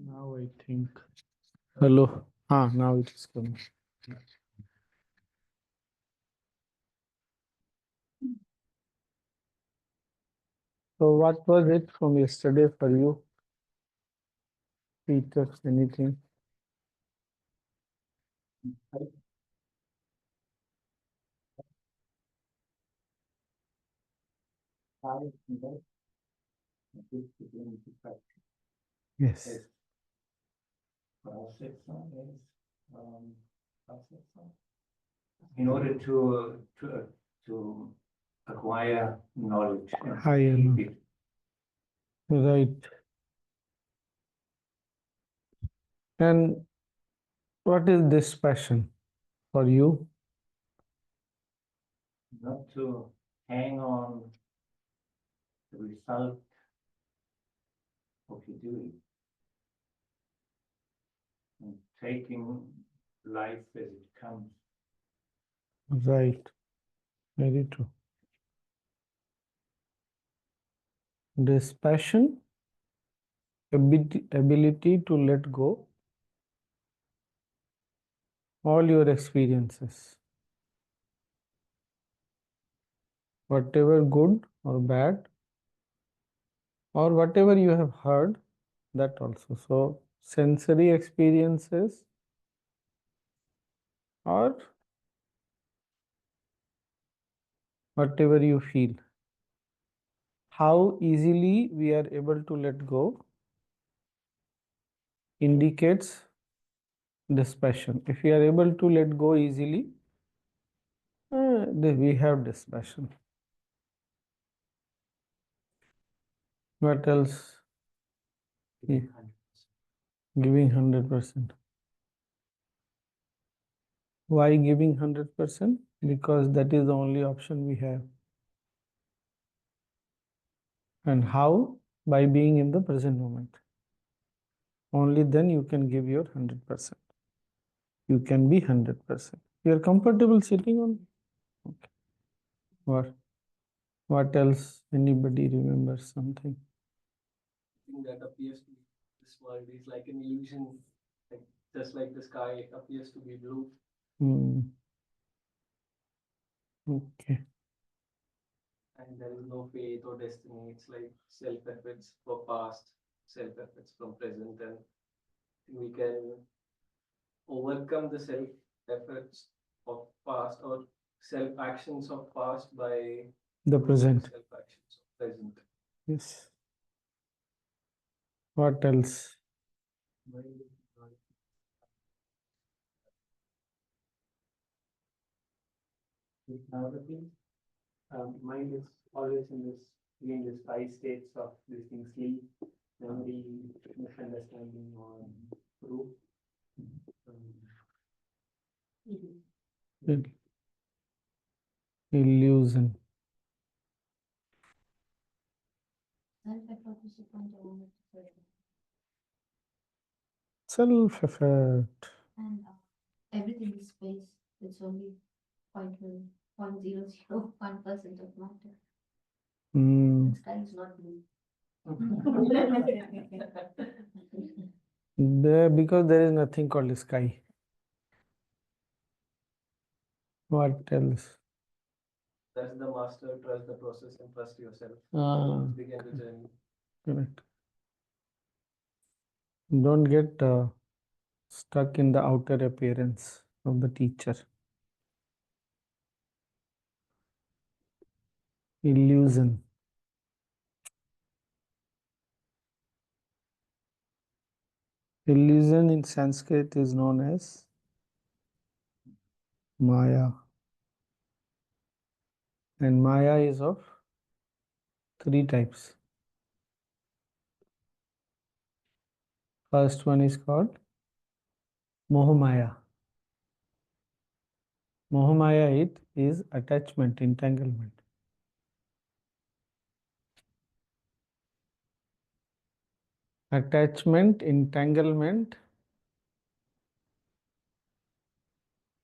Now I think. Hello. Now it is coming. So what was it from yesterday for you, Peter? Anything? Yes. In order to acquire knowledge and Higher keep knowledge. it. Right. And what is this passion for you? Not to hang on the result of your doing and taking life as it comes. Right. Very true. This passion, ability to let go all your experiences, whatever good or bad, or whatever you have heard, that also. So, sensory experiences or whatever you feel. How easily we are able to let go indicates this passion. If we are able to let go easily, we have this passion. What else? Yeah. Giving 100%. Why giving 100%? Because that is the only option we have. And how? By being in the present moment. Only then you can give your 100%. You can be 100%. You are comfortable sitting on? Okay. What else? Anybody remembers something? Thing that appears to be this world is like an illusion, like just like the sky, it appears to be blue. Okay. And there is no fate or destiny. It's like self-efforts for past, self-efforts from present, and we can overcome the self-efforts of past or self-actions of past by The present. self-actions of present. Yes. What else? Mind is always in this five states of this thing: sleep, memory, misunderstanding, or proof. Illusion. Self-effort. And everything is space. It's only 0.001% of matter. The sky is not blue. Because there is nothing called sky. What else? That's the master, trust the process and trust yourself. Begin the journey. Correct. Don't get stuck in the outer appearance of the teacher. Illusion. Illusion in Sanskrit is known as Maya. And Maya is of three types. First one is called Mohamaya. Mohamaya it is attachment, entanglement. Attachment, entanglement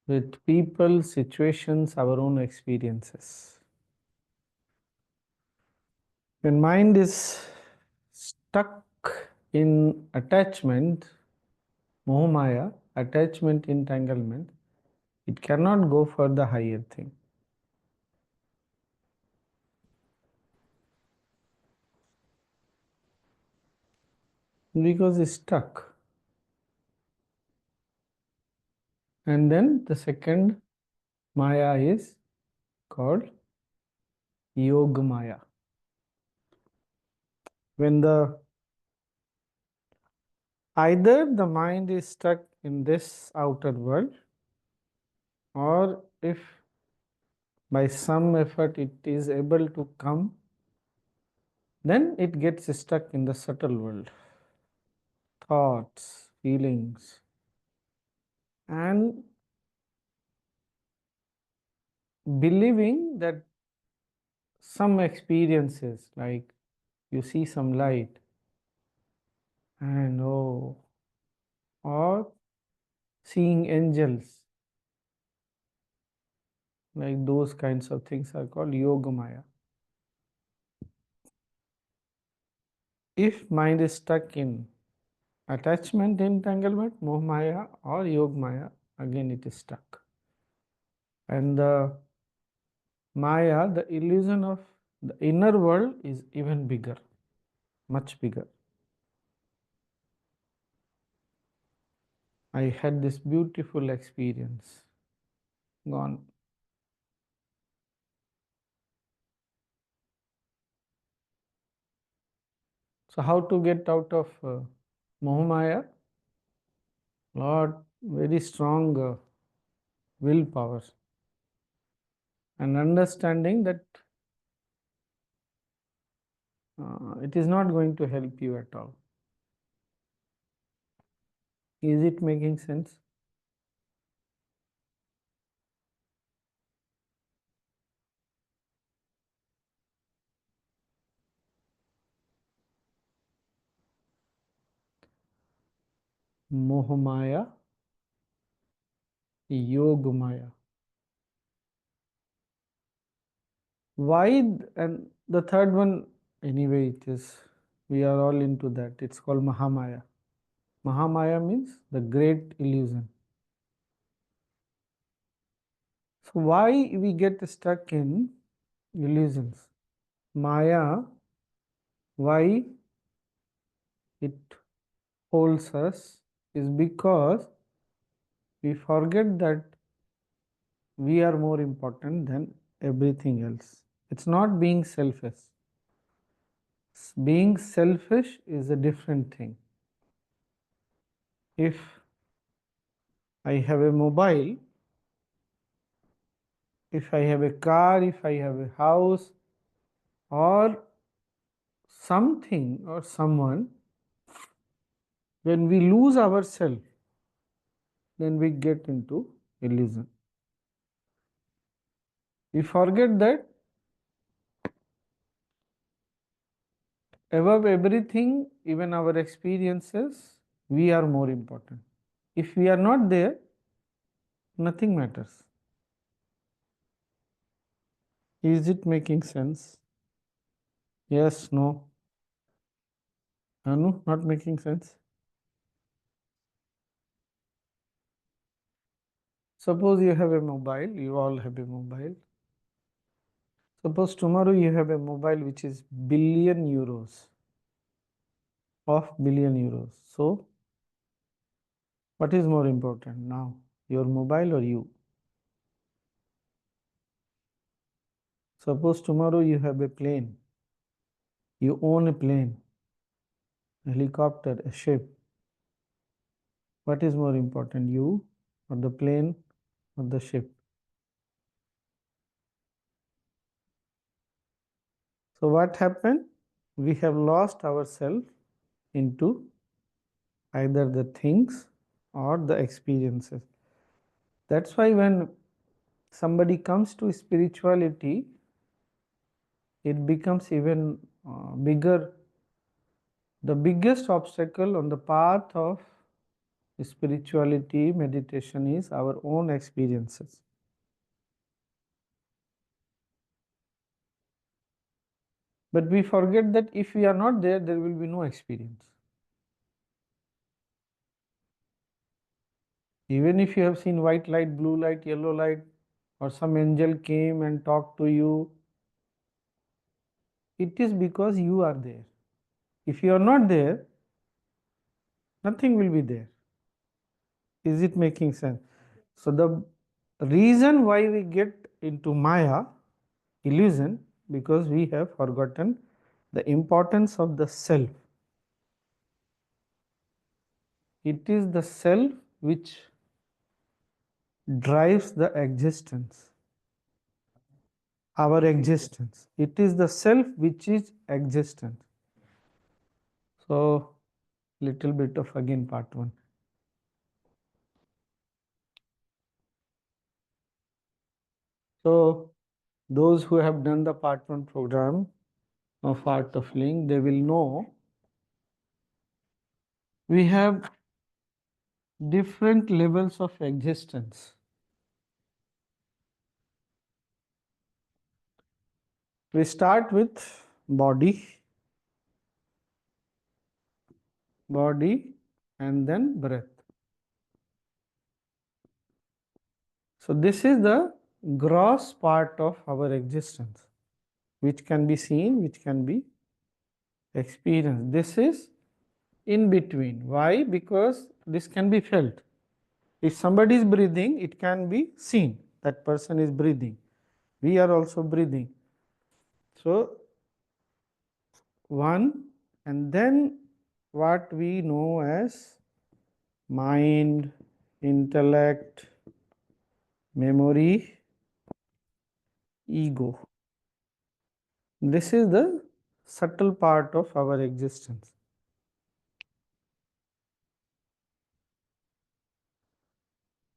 with people, situations, our own experiences. When mind is stuck in attachment, Mohamaya, attachment, entanglement, it cannot go for the higher thing. Because it's stuck. And then the second Maya is called Yoga Maya. When either the mind is stuck in this outer world, or if by some effort it is able to come, then it gets stuck in the subtle world. Thoughts, feelings, and believing that some experiences, like you see some light and or seeing angels, like those kinds of things are called Yoga Maya. If mind is stuck in attachment, entanglement, Moh Maya or Yoga Maya, again it is stuck. And the Maya, the illusion of the inner world, is even bigger, much bigger. I had this beautiful experience. Gone. So how to get out of Mohamaya? Lord, very strong willpower and understanding that it is not going to help you at all. Is it making sense? Mohamaya, Yogamaya. Why? And the third one, anyway, it is, we are all into that. It's called Mahamaya. Mahamaya means the great illusion. So why we get stuck in illusions? Maya, why it holds us is because we forget that we are more important than everything else. It's not being selfish. Being selfish is a different thing. If I have a mobile, if I have a car, if I have a house, or something or someone, when we lose ourselves, then we get into illusion. We forget that above everything, even our experiences, we are more important. If we are not there, nothing matters. Is it making sense? Yes, no? Anu, not making sense? Suppose you have a mobile, you all have a mobile. Suppose tomorrow you have a mobile which is billion euros, of billion euros. So, what is more important now, your mobile or you? Suppose tomorrow you have a plane, you own a plane, a helicopter, a ship. What is more important, you or the plane or the ship? So what happened? We have lost ourselves into either the things or the experiences. That's why when somebody comes to spirituality, it becomes even bigger. The biggest obstacle on the path of spirituality, meditation, is our own experiences. But we forget that if we are not there, there will be no experience. Even if you have seen white light, blue light, yellow light, or some angel came and talked to you, it is because you are there. If you are not there, nothing will be there. Is it making sense? So the reason why we get into Maya, illusion, because we have forgotten the importance of the self. It is the self which drives the existence, our existence. It is the self which is existence. So, little bit of again part 1. So, those who have done the part 1 program of Art of Living, they will know we have different levels of existence. We start with body, and then breath. So this is the gross part of our existence, which can be seen, which can be experienced. This is in between. Why? Because this can be felt. If somebody is breathing, it can be seen. That person is breathing. We are also breathing. So, one, and then what we know as mind, intellect, memory, ego. This is the subtle part of our existence.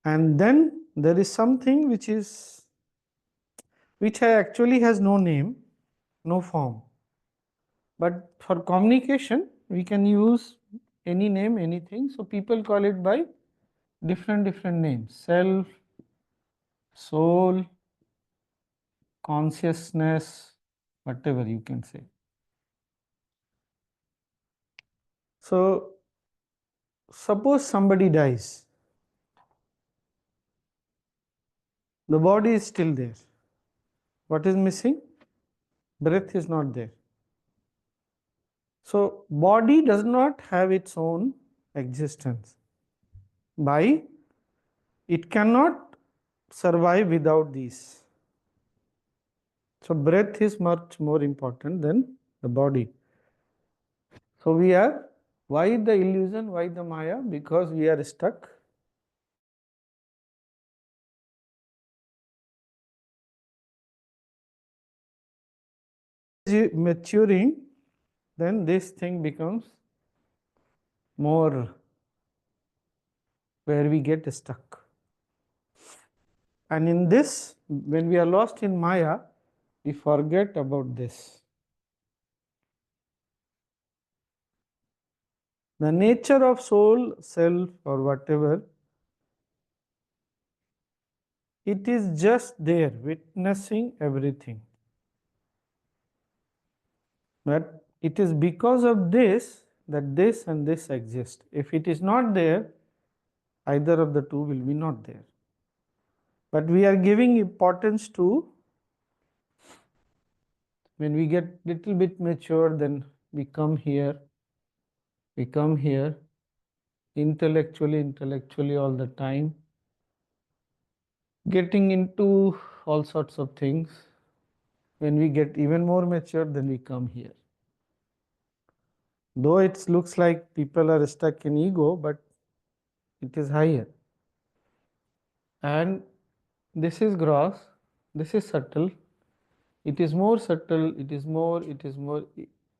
And then there is something which actually has no name, no form. But for communication, we can use any name, anything. So people call it by different names: self, soul, consciousness, whatever you can say. So suppose somebody dies, the body is still there. What is missing? Breath is not there. So body does not have its own existence. By it cannot survive without these. So breath is much more important than the body. So we are, why the illusion, why the Maya? Because we are stuck. Maturing, then this thing becomes more where we get stuck. And in this, when we are lost in Maya, we forget about this. The nature of soul, self, or whatever, it is just there, witnessing everything. But it is because of this that this and this exist. If it is not there, either of the two will be not there. But we are giving importance to, when we get little bit mature, then we come here, intellectually all the time, getting into all sorts of things. When we get even more mature, then we come here. Though it looks like people are stuck in ego, but it is higher. And this is gross, this is subtle, it is more subtle, it is more,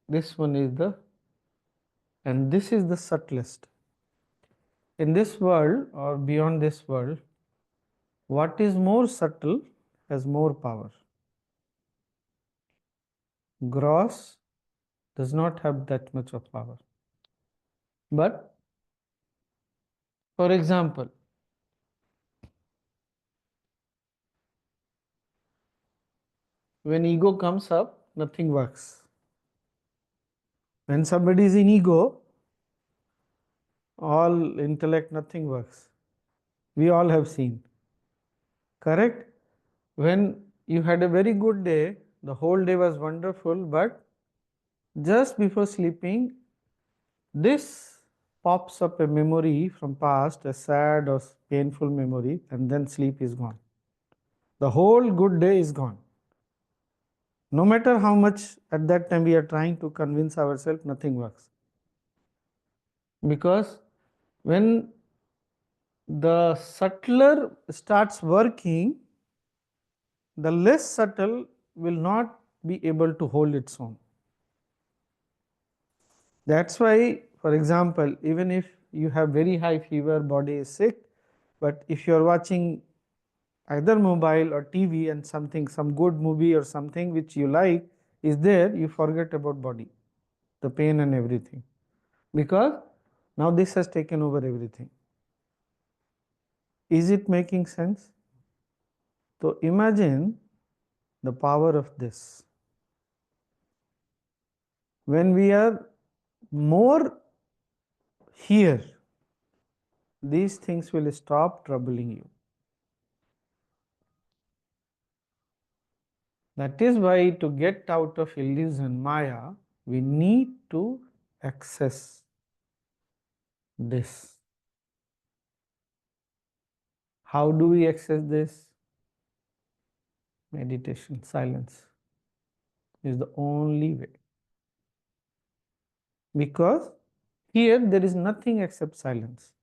this one is the, and this is the subtlest. In this world or beyond this world, what is more subtle has more power. Gross does not have that much of power. But, for example, when ego comes up, nothing works. When somebody is in ego, all intellect, nothing works. We all have seen. Correct? When you had a very good day, the whole day was wonderful, but just before sleeping, this pops up a memory from past, a sad or painful memory, and then sleep is gone. The whole good day is gone. No matter how much at that time we are trying to convince ourselves, nothing works. Because when the subtler starts working, the less subtle will not be able to hold its own. That's why, for example, even if you have very high fever, body is sick, but if you are watching either mobile or TV and something, some good movie or something which you like is there, you forget about body, the pain and everything, because now this has taken over everything. Is it making sense? So imagine the power of this. When we are more here, these things will stop troubling you. That is why to get out of illusion, Maya, we need to access this. How do we access this? Meditation, silence is the only way. Because here there is nothing except silence.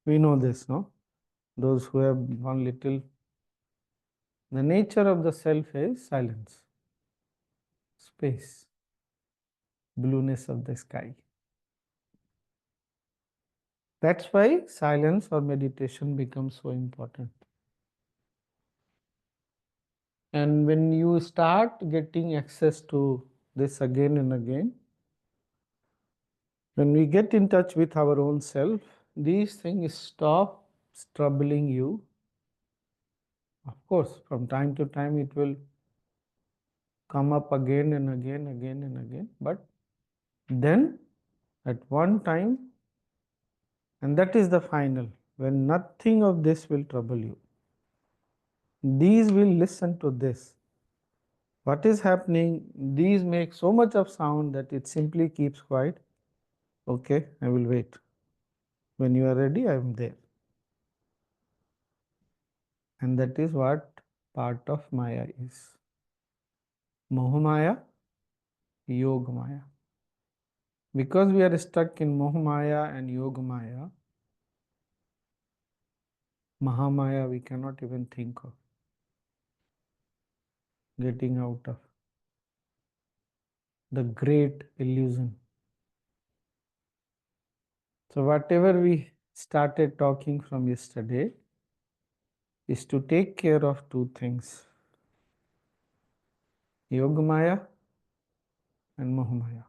We know this, no? Those who have gone little. The nature of the self is silence, space, blueness of the sky. That's why silence or meditation becomes so important. And when you start getting access to this again and again, when we get in touch with our own self, these things stop troubling you. Of course, from time to time it will come up again and again, but then at one time, and that is the final, when nothing of this will trouble you. These will listen to this. What is happening? These make so much of sound that it simply keeps quiet. Okay, I will wait. When you are ready, I am there. And that is what part of Maya is. Mohamaya, Yogamaya. Because we are stuck in Mohamaya and Yogamaya, Mahamaya we cannot even think of getting out of. The great illusion. So whatever we started talking from yesterday is to take care of two things, Yogamaya and Mohamaya.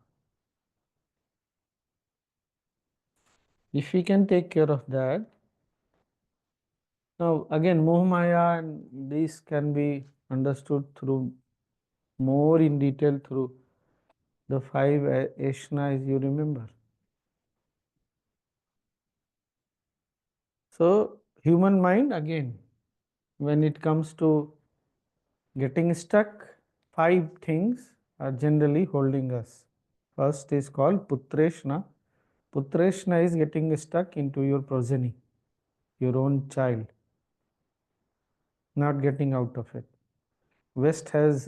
If we can take care of that, now again Mohamaya and this can be understood through more in detail through the five ashnas you remember. So human mind again, when it comes to getting stuck, five things are generally holding us. First is called Putreshna. Putreshna is getting stuck into your progeny, your own child, not getting out of it. West has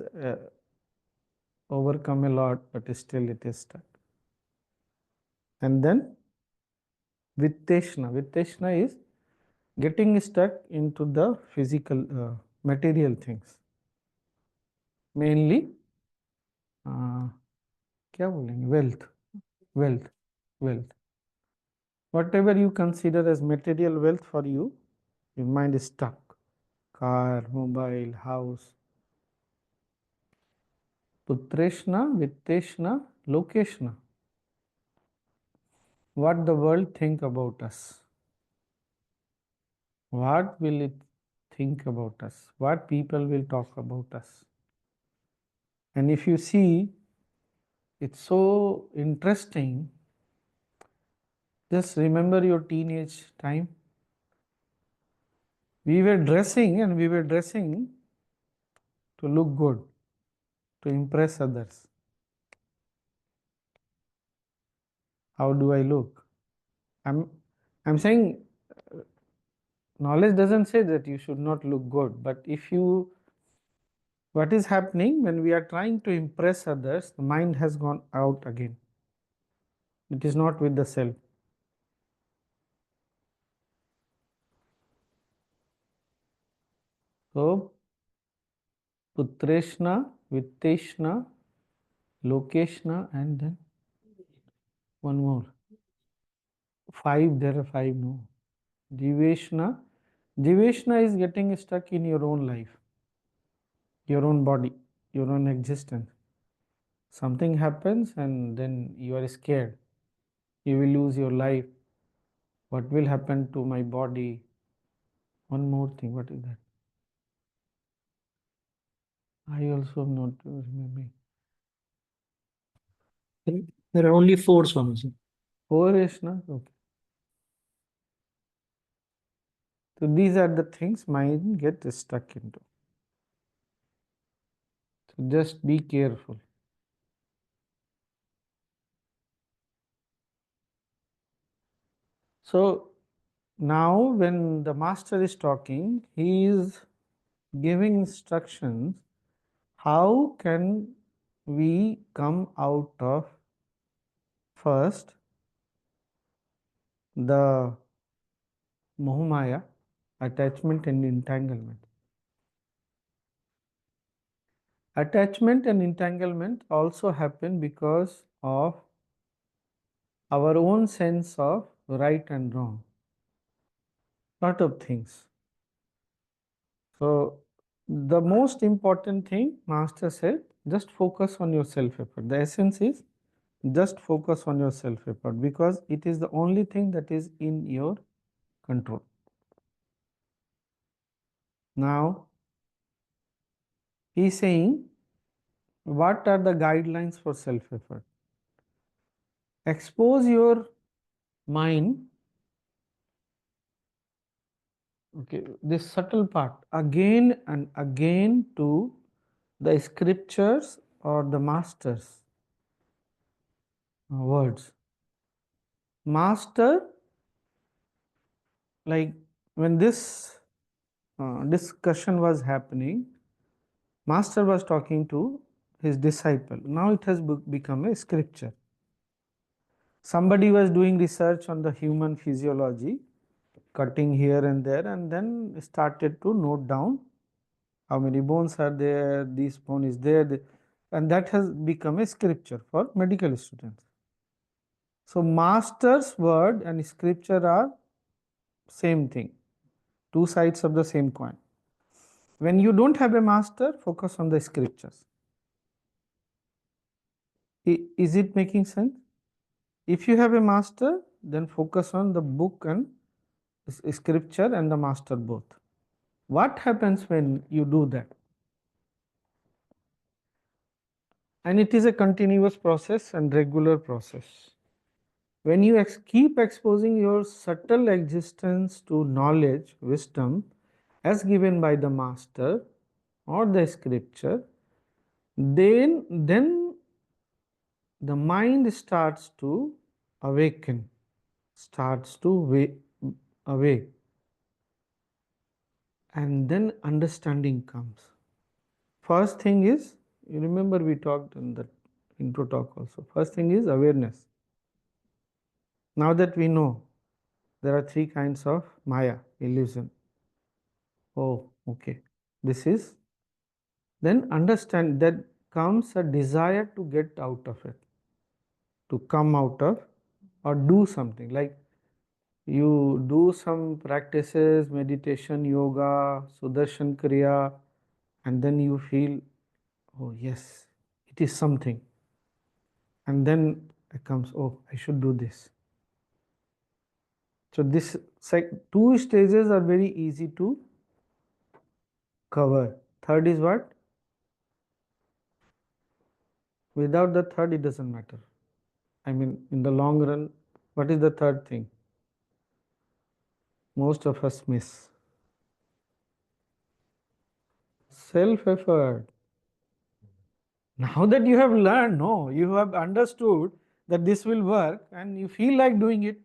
overcome a lot, but still it is stuck. And then Vitteshna. Vitteshna is getting stuck into the physical, material things. Mainly, क्या बोलेंगे? Wealth. Whatever you consider as material wealth for you, your mind is stuck. Car, mobile, house. Putreshna, Vitteshna, Lokeshna. What the world think about us? What will it think about us? What people will talk about us? And if you see, it's so interesting. Just remember your teenage time. We were dressing to look good, to impress others. How do I look? I'm saying knowledge doesn't say that you should not look good, but what is happening when we are trying to impress others, the mind has gone out again. It is not with the self. So, Putreshna, Vitteshna, Lokeshna, and then one more. 5, there are 5, no. Jiveshna. Jiveshna is getting stuck in your own life, your own body, your own existence. Something happens and then you are scared. You will lose your life. What will happen to my body? One more thing, what is that? I also am not remembering. There are only 4 Swamiji. 4 is not okay. So these are the things mind get stuck into. So just be careful. So now when the master is talking, he is giving instructions how can we come out of first the Mohamaya, attachment and entanglement. Attachment and entanglement also happen because of our own sense of right and wrong. Lot of things. So the most important thing, Master said, just focus on your self-effort. The essence is just focus on your self-effort because it is the only thing that is in your control. Now, he is saying, what are the guidelines for self-effort? Expose your mind, okay, this subtle part again and again to the scriptures or the master's words. Master, like when this discussion was happening, master was talking to his disciple. Now it has become a scripture. Somebody was doing research on the human physiology, cutting here and there, and then started to note down how many bones are there, this bone is there, and that has become a scripture for medical students. So master's word and scripture are same thing, two sides of the same coin. When you don't have a master, focus on the scriptures. Is it making sense? If you have a master, then focus on the book and scripture and the master both. What happens when you do that? And it is a continuous process and regular process. When you keep exposing your subtle existence to knowledge, wisdom, as given by the master or the scripture, then the mind starts to awaken, starts to awake, and then understanding comes. First thing is, you remember we talked in the intro talk also, first thing is awareness. Now that we know there are 3 kinds of Maya, illusion. Oh, okay. This is, then understand that comes a desire to get out of it, to come out of or do something. Like you do some practices, meditation, yoga, Sudarshan Kriya, and then you feel, oh yes, it is something. And then it comes, oh, I should do this. So this 2 stages are very easy to cover. Third is what? Without the third, it doesn't matter. I mean, in the long run, What is the third thing? Most of us miss. Self-effort. Now that you have learned, no, you have understood that this will work and you feel like doing it,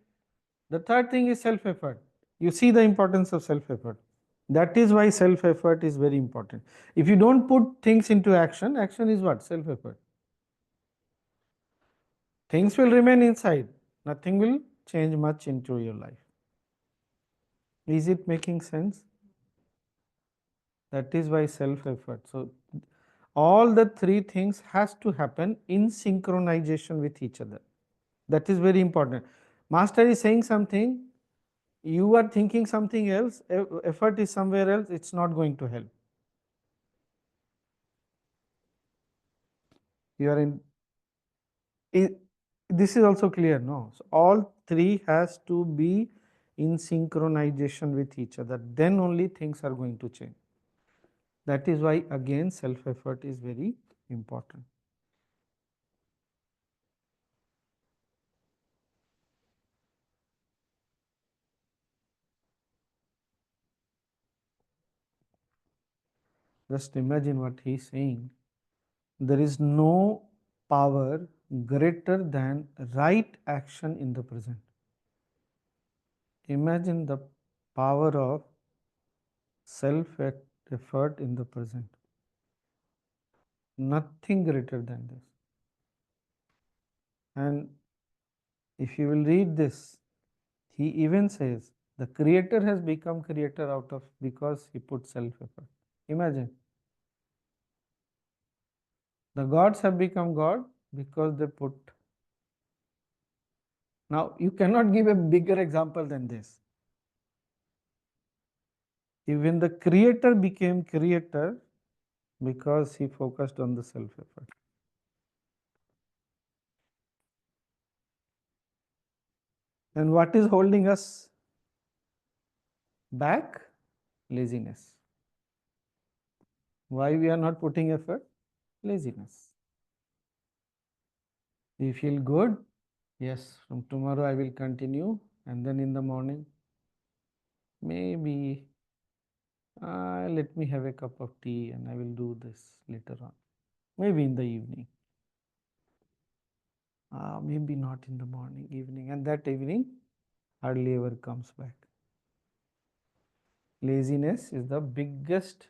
the third thing is self-effort. You see the importance of self-effort. That is why self-effort is very important. If you don't put things into action, action is what? Self-effort. Things will remain inside. Nothing will change much into your life. Is it making sense? That is why self-effort. So all the three things has to happen in synchronization with each other. That is very important. Master is saying something, you are thinking something else, effort is somewhere else, it's not going to help. You are in, this is also clear, no? So all three has to be in synchronization with each other, then only things are going to change. That is why again self-effort is very important. Just imagine what he is saying. There is no power greater than right action in the present. Imagine the power of self-effort in the present. Nothing greater than this. And if you will read this, he even says the creator has become creator out of because he put self-effort. Imagine. The gods have become God because they put. Now you cannot give a bigger example than this. Even the creator became creator because he focused on the self-effort. And what is holding us back? Laziness. Why we are not putting effort? Laziness. We feel good. Yes, from tomorrow I will continue, and then in the morning, maybe let me have a cup of tea and I will do this later on. Maybe in the evening. Maybe not in the morning, evening, and that evening hardly ever comes back. Laziness is the biggest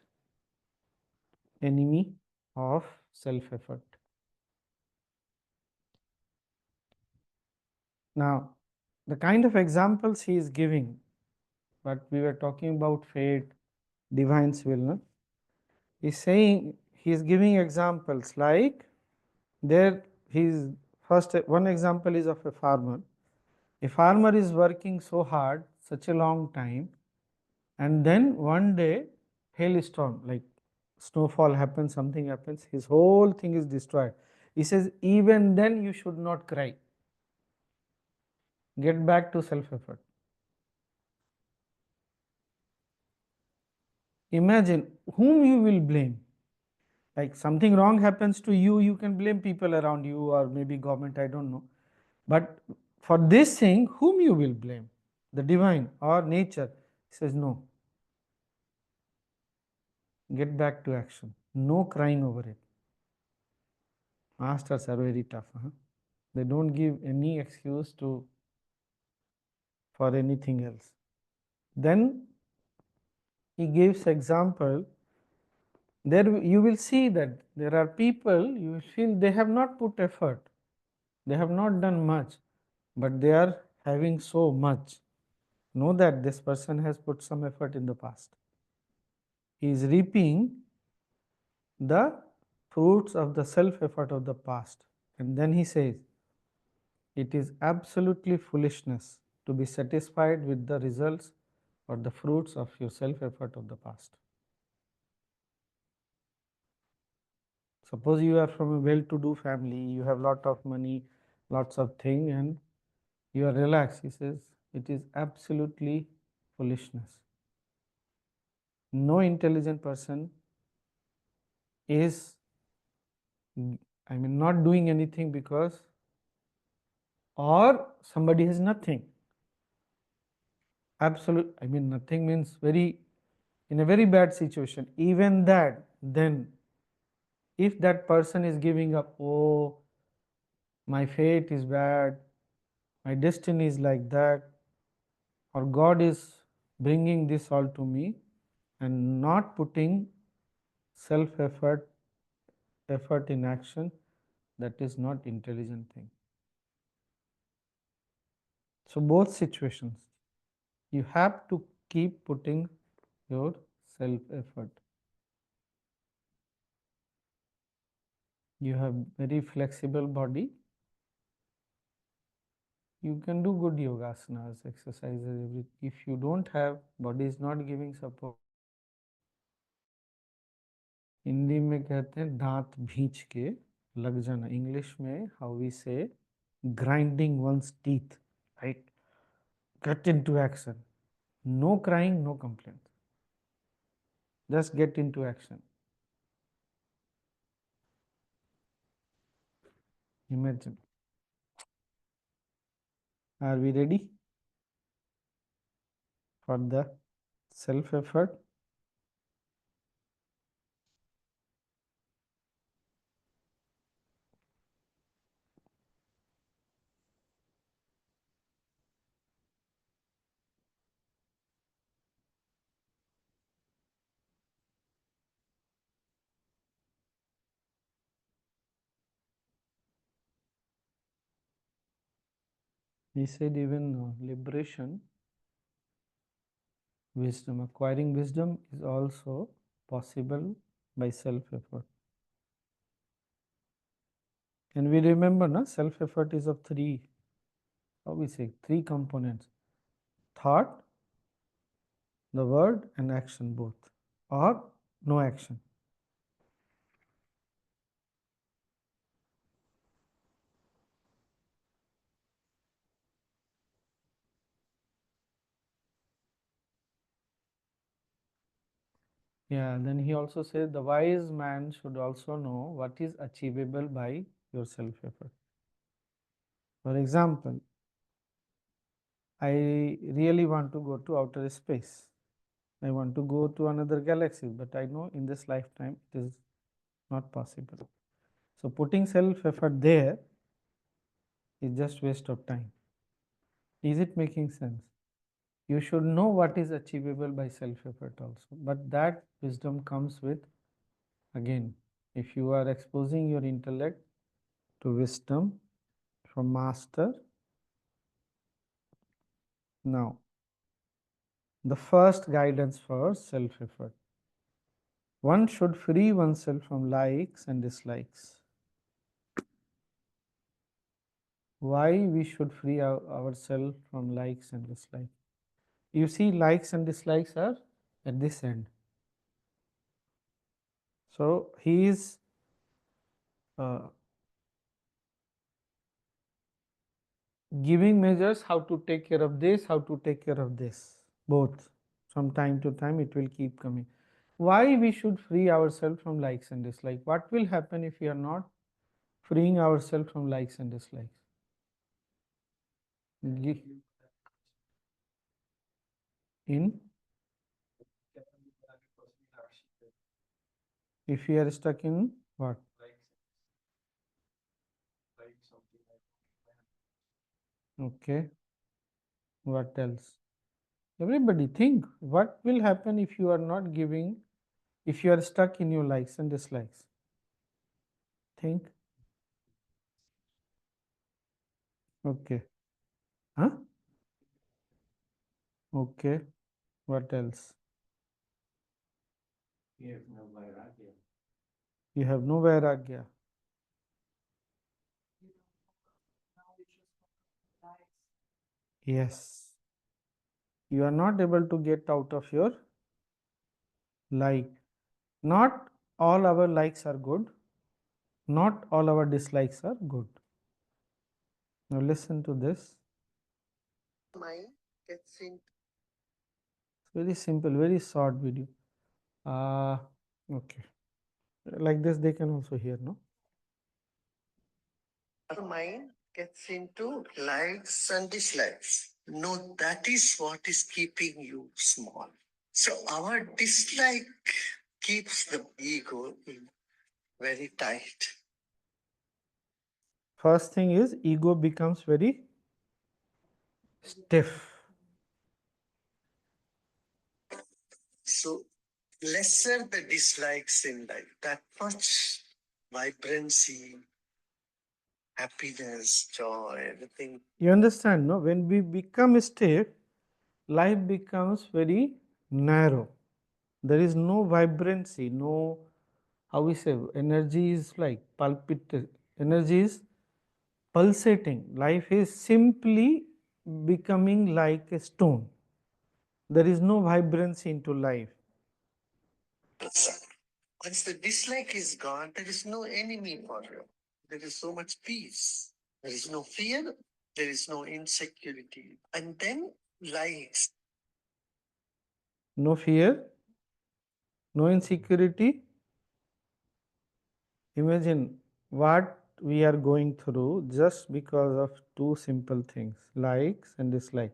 enemy of self-effort. Now, the kind of examples he is giving, but we were talking about fate, divine's will, no? He's saying, he is giving examples like there, his first one example is of a farmer. A farmer is working so hard, such a long time, and then one day hailstorm, like snowfall happens, something happens, his whole thing is destroyed. He says, even then you should not cry. Get back to self-effort. Imagine whom you will blame. Like something wrong happens to you, you can blame people around you or maybe government, I don't know. But for this thing, whom you will blame? The divine or nature? He says, no. Get back to action. No crying over it. Masters are very tough. Huh? They don't give any excuse for anything else. Then he gives example. There you will see that there are people, you will feel they have not put effort. They have not done much, but they are having so much. Know that this person has put some effort in the past. He is reaping the fruits of the self-effort of the past. And then he says, it is absolutely foolishness to be satisfied with the results or the fruits of your self-effort of the past. Suppose you are from a well-to-do family, you have lot of money, lots of things, and you are relaxed. He says, it is absolutely foolishness. No intelligent person is, not doing anything because or somebody has nothing. Absolute, I mean, nothing means in a very bad situation. Even that, then if that person is giving up, oh, my fate is bad, my destiny is like that, or God is bringing this all to me, and not putting self effort in action, that is not intelligent thing. So both situations, you have to keep putting your self effort. You have very flexible body, you can do good yogasanas, exercises, everything. If you don't have, body is not giving support, Hindi में कहते हैं दांत भींच के लग जाना. English में how we से grinding one's teeth, right? Get into action. No crying, no complaint. Just get into action. Imagine. Are we ready for the self effort? He said even liberation, wisdom, acquiring wisdom is also possible by self effort. And we remember, na, self effort is of three, how we say, three components: thought, the word, and action both, or no action. Yeah, then he also says the wise man should also know what is achievable by your self effort. For example, I really want to go to outer space. I want to go to another galaxy, but I know in this lifetime it is not possible. So putting self effort there is just waste of time. Is it making sense? You should know what is achievable by self effort also, but that wisdom comes with, again, if you are exposing your intellect to wisdom from master. Now, the first guidance for self effort: one should free oneself from likes and dislikes. Why we should free ourselves from likes and dislikes? You see, likes and dislikes are at this end. So he is giving measures how to take care of this, how to take care of this, both. From time to time it will keep coming. Why we should free ourselves from likes and dislikes? What will happen if we are not freeing ourselves from likes and dislikes? In if we are stuck in what? Okay. What else? Everybody think, what will happen if you are not giving, if you are stuck in your likes and dislikes? Think. Okay. Huh? Okay. What else? You have no vairagya. You have no vairagya. Yes. You are not able to get out of your like. Not all our likes are good. Not all our dislikes are good. Now listen to this. Mind gets into Very simple, very short video. Okay. Like this they can also hear, no? the mind gets into likes and dislikes. No, that is what is keeping you small. So our dislike keeps the ego very tight. First thing is ego becomes very stiff. So lesser the dislikes in life, that much vibrancy, happiness, joy, everything. You understand, no? When we become stiff, life becomes very narrow. There is no vibrancy, no, how we say, energy is like energy is pulsating. Life is simply becoming like a stone. There is no vibrancy into life. Once the dislike is gone, there is no enemy for you. There is so much peace. There is no fear. There is no insecurity. And then likes. No fear, no insecurity. Imagine what we are going through just because of two simple things, likes and dislike.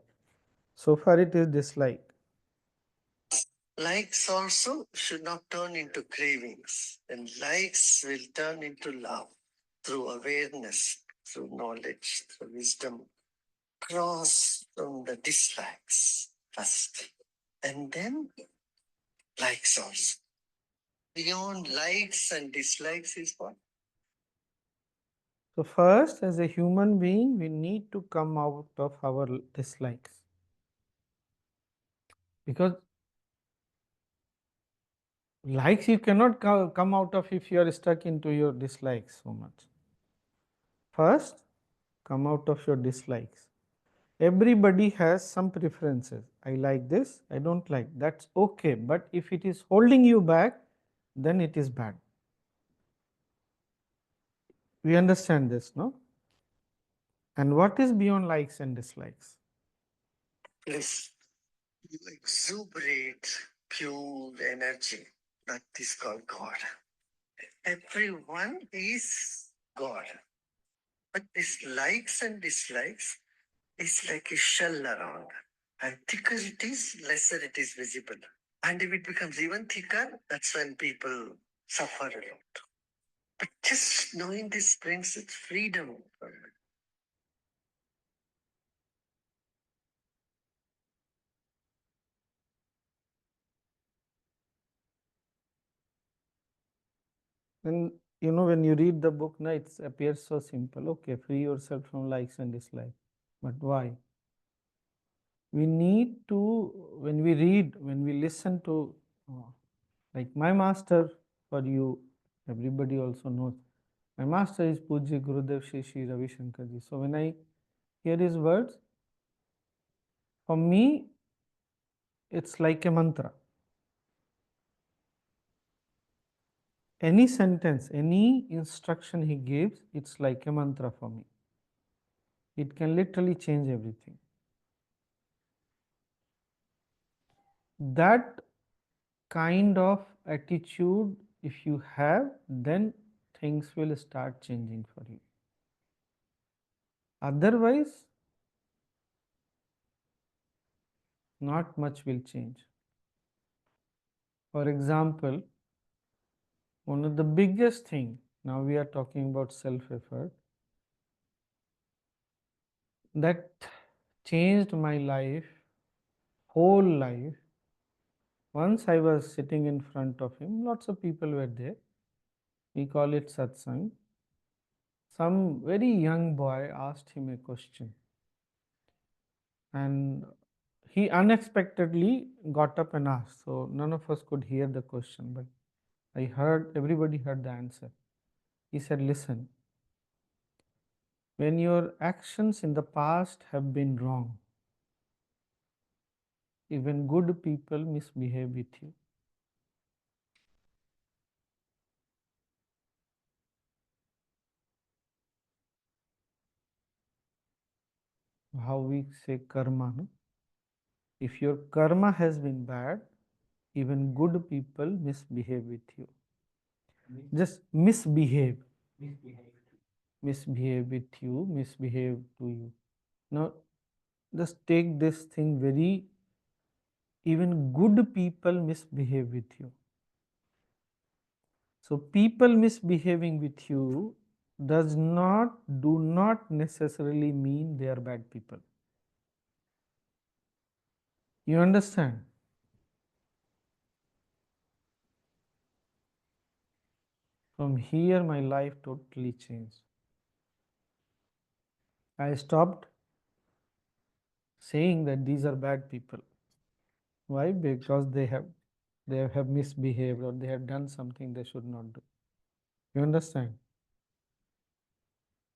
So far it is dislike. Likes also should not turn into cravings. And likes will turn into love through awareness, through knowledge, through wisdom. Cross from the dislikes first. And then likes also. Beyond likes and dislikes is what? So first, as a human being, we need to come out of our dislikes. Because likes you cannot come out of if you are stuck into your dislikes so much. First, come out of your dislikes. Everybody has some preferences. I like this, I don't like. That's okay. But if it is holding you back, then it is bad. We understand this, no? And what is beyond likes and dislikes? Yes. You exuberate pure energy. That is called God. Everyone is God. But this likes and dislikes is like a shell around. And thicker it is, lesser it is visible. And if it becomes even thicker, that's when people suffer a lot. But just knowing this brings it freedom. And you know, when you read the book, no, it appears so simple. Okay, free yourself from likes and dislikes. But why? We need to, when we read, when we listen to, like my master, for you, everybody also knows, my master is Pujya Gurudev Shri Shri Ravi Shankar Ji. So when I hear his words, for me, it's like a mantra. Any sentence, any instruction he gives, it's like a mantra for me. It can literally change everything. That kind of attitude, if you have, then things will start changing for you. Otherwise, not much will change. For example, one of the biggest thing, now we are talking about self-effort, that changed my life, whole life. Once I was sitting in front of him, lots of people were there. We call it satsang. Some very young boy asked him a question, and he unexpectedly got up and asked. So none of us could hear the question, but everybody heard the answer. He said, listen, when your actions in the past have been wrong, even good people misbehave with you. How we say karma, no? If your karma has been bad, even good people misbehave with you. Just misbehave. Misbehave. misbehave with you, misbehave to you. Now, just take this thing very, even good people misbehave with you. So people misbehaving with you do not necessarily mean they are bad people. You understand? From here, my life totally changed. I stopped saying that these are bad people. Why? Because they have misbehaved or they have done something they should not do. You understand?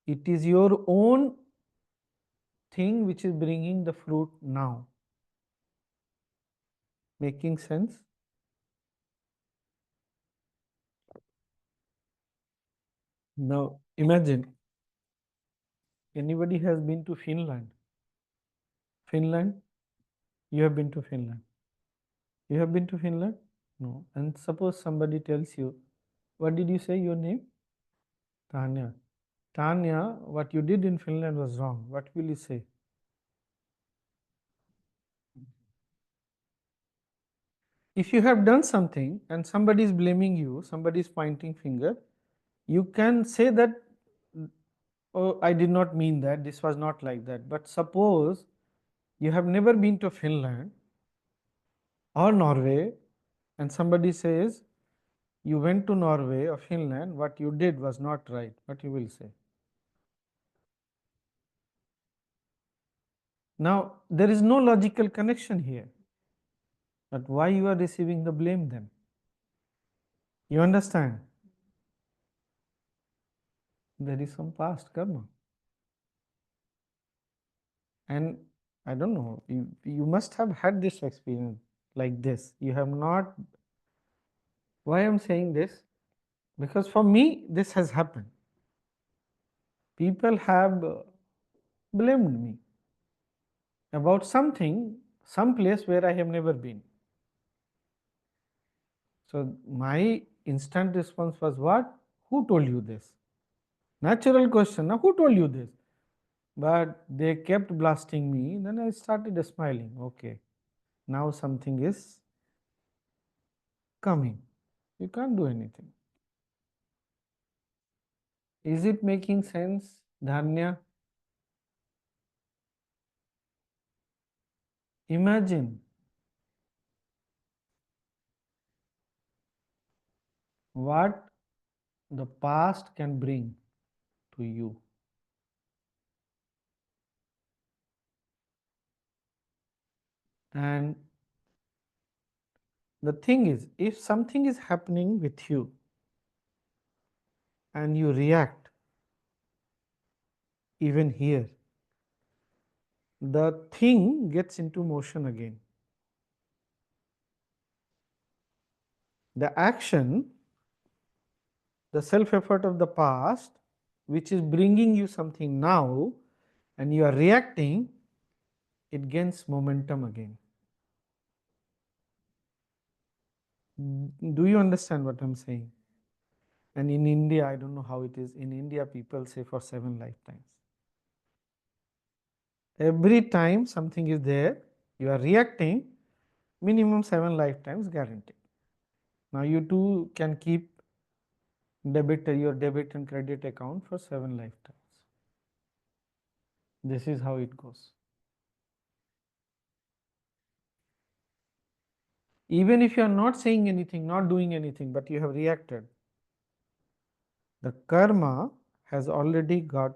It is your own thing which is bringing the fruit now. Making sense? Now imagine anybody has been to Finland. Finland? You have been to Finland. You have been to Finland? No. And suppose somebody tells you, what did you say your name? Tanya. Tanya, what you did in Finland was wrong. What will you say? If you have done something and somebody is blaming you, somebody is pointing finger, you can say that, oh, I did not mean that, this was not like that. But suppose you have never been to Finland or Norway and somebody says, you went to Norway or Finland, what you did was not right. What you will say? Now, there is no logical connection here. But why you are receiving the blame then? You understand? There is some past karma. And I don't know, you must have had this experience like this. You have not. Why I'm saying this? Because for me, this has happened. People have blamed me about something, some place where I have never been. So my instant response was, what? Who told you this? Natural question, now who told you this? But they kept blasting me. Then I started smiling. Okay, now something is coming. You can't do anything. Is it making sense, Dhanya? Imagine what the past can bring to you. And the thing is, if something is happening with you and you react, even here, the thing gets into motion again. The action, the self effort of the past, which is bringing you something now, and you are reacting, it gains momentum again. Do you understand what I'm saying? And in India, I don't know how it is. In India, people say for 7 lifetimes. Every time something is there, you are reacting, minimum 7 lifetimes guaranteed. Now you too can keep your debit and credit account for 7 lifetimes. This is how it goes. Even if you are not saying anything, not doing anything, but you have reacted, the karma has already got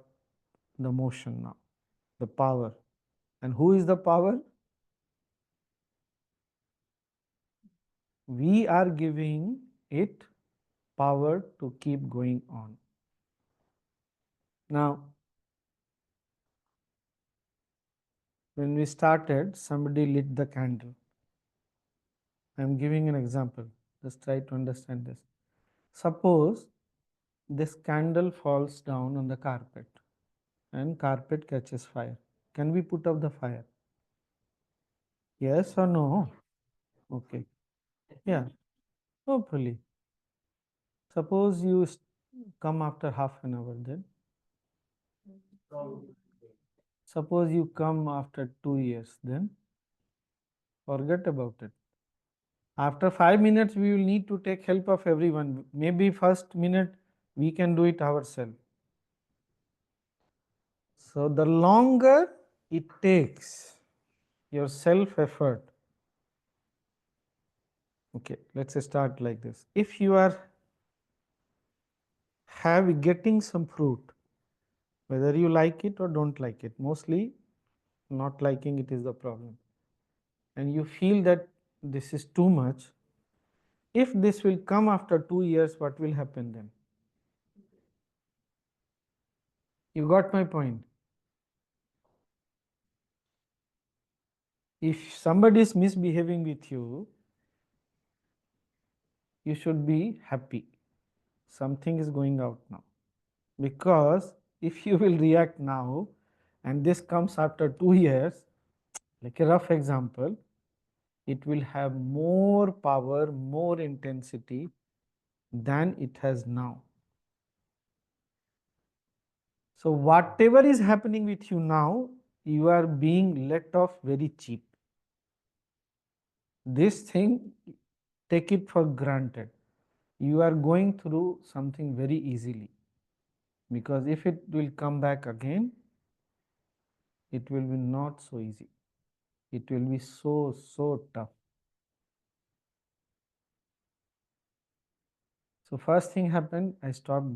the motion now, the power. And who is the power? We are giving it power to keep going on. Now, when we started, somebody lit the candle. I am giving an example. Just try to understand this. Suppose this candle falls down on the carpet and carpet catches fire. Can we put out the fire? Yes or no? Okay. Yeah, hopefully. Suppose you come after half an hour then. Suppose you come after 2 years, then forget about it. After 5 minutes, we will need to take help of everyone. Maybe first minute we can do it ourselves. So the longer it takes your self effort. Okay, let's start like this. If you are getting some fruit, whether you like it or don't like it, mostly not liking it is the problem, and you feel that this is too much, if this will come after 2 years, what will happen then? You got my point? If somebody is misbehaving with you, you should be happy. Something is going out now. Because if you will react now and this comes after 2 years, like a rough example, it will have more power, more intensity than it has now. So whatever is happening with you now, you are being let off very cheap. This thing, take it for granted. You are going through something very easily, because if it will come back again, it will be not so easy. It will be so tough. So first thing happened, I stopped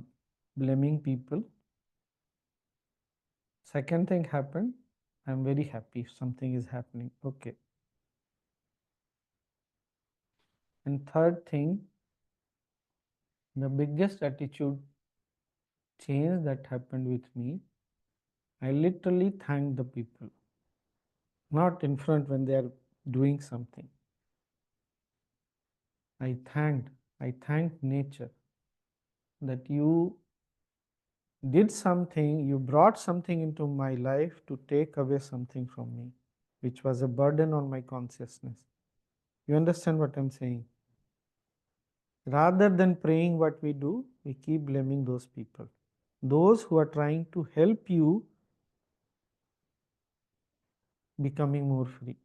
blaming people. Second thing happened, I'm very happy if something is happening. Okay. And third thing, the biggest attitude change that happened with me, I literally thanked the people. Not in front when they are doing something. I thanked nature that you did something, you brought something into my life to take away something from me, which was a burden on my consciousness. You understand what I'm saying? Rather than praying what we do, we keep blaming those people. Those who are trying to help you becoming more free.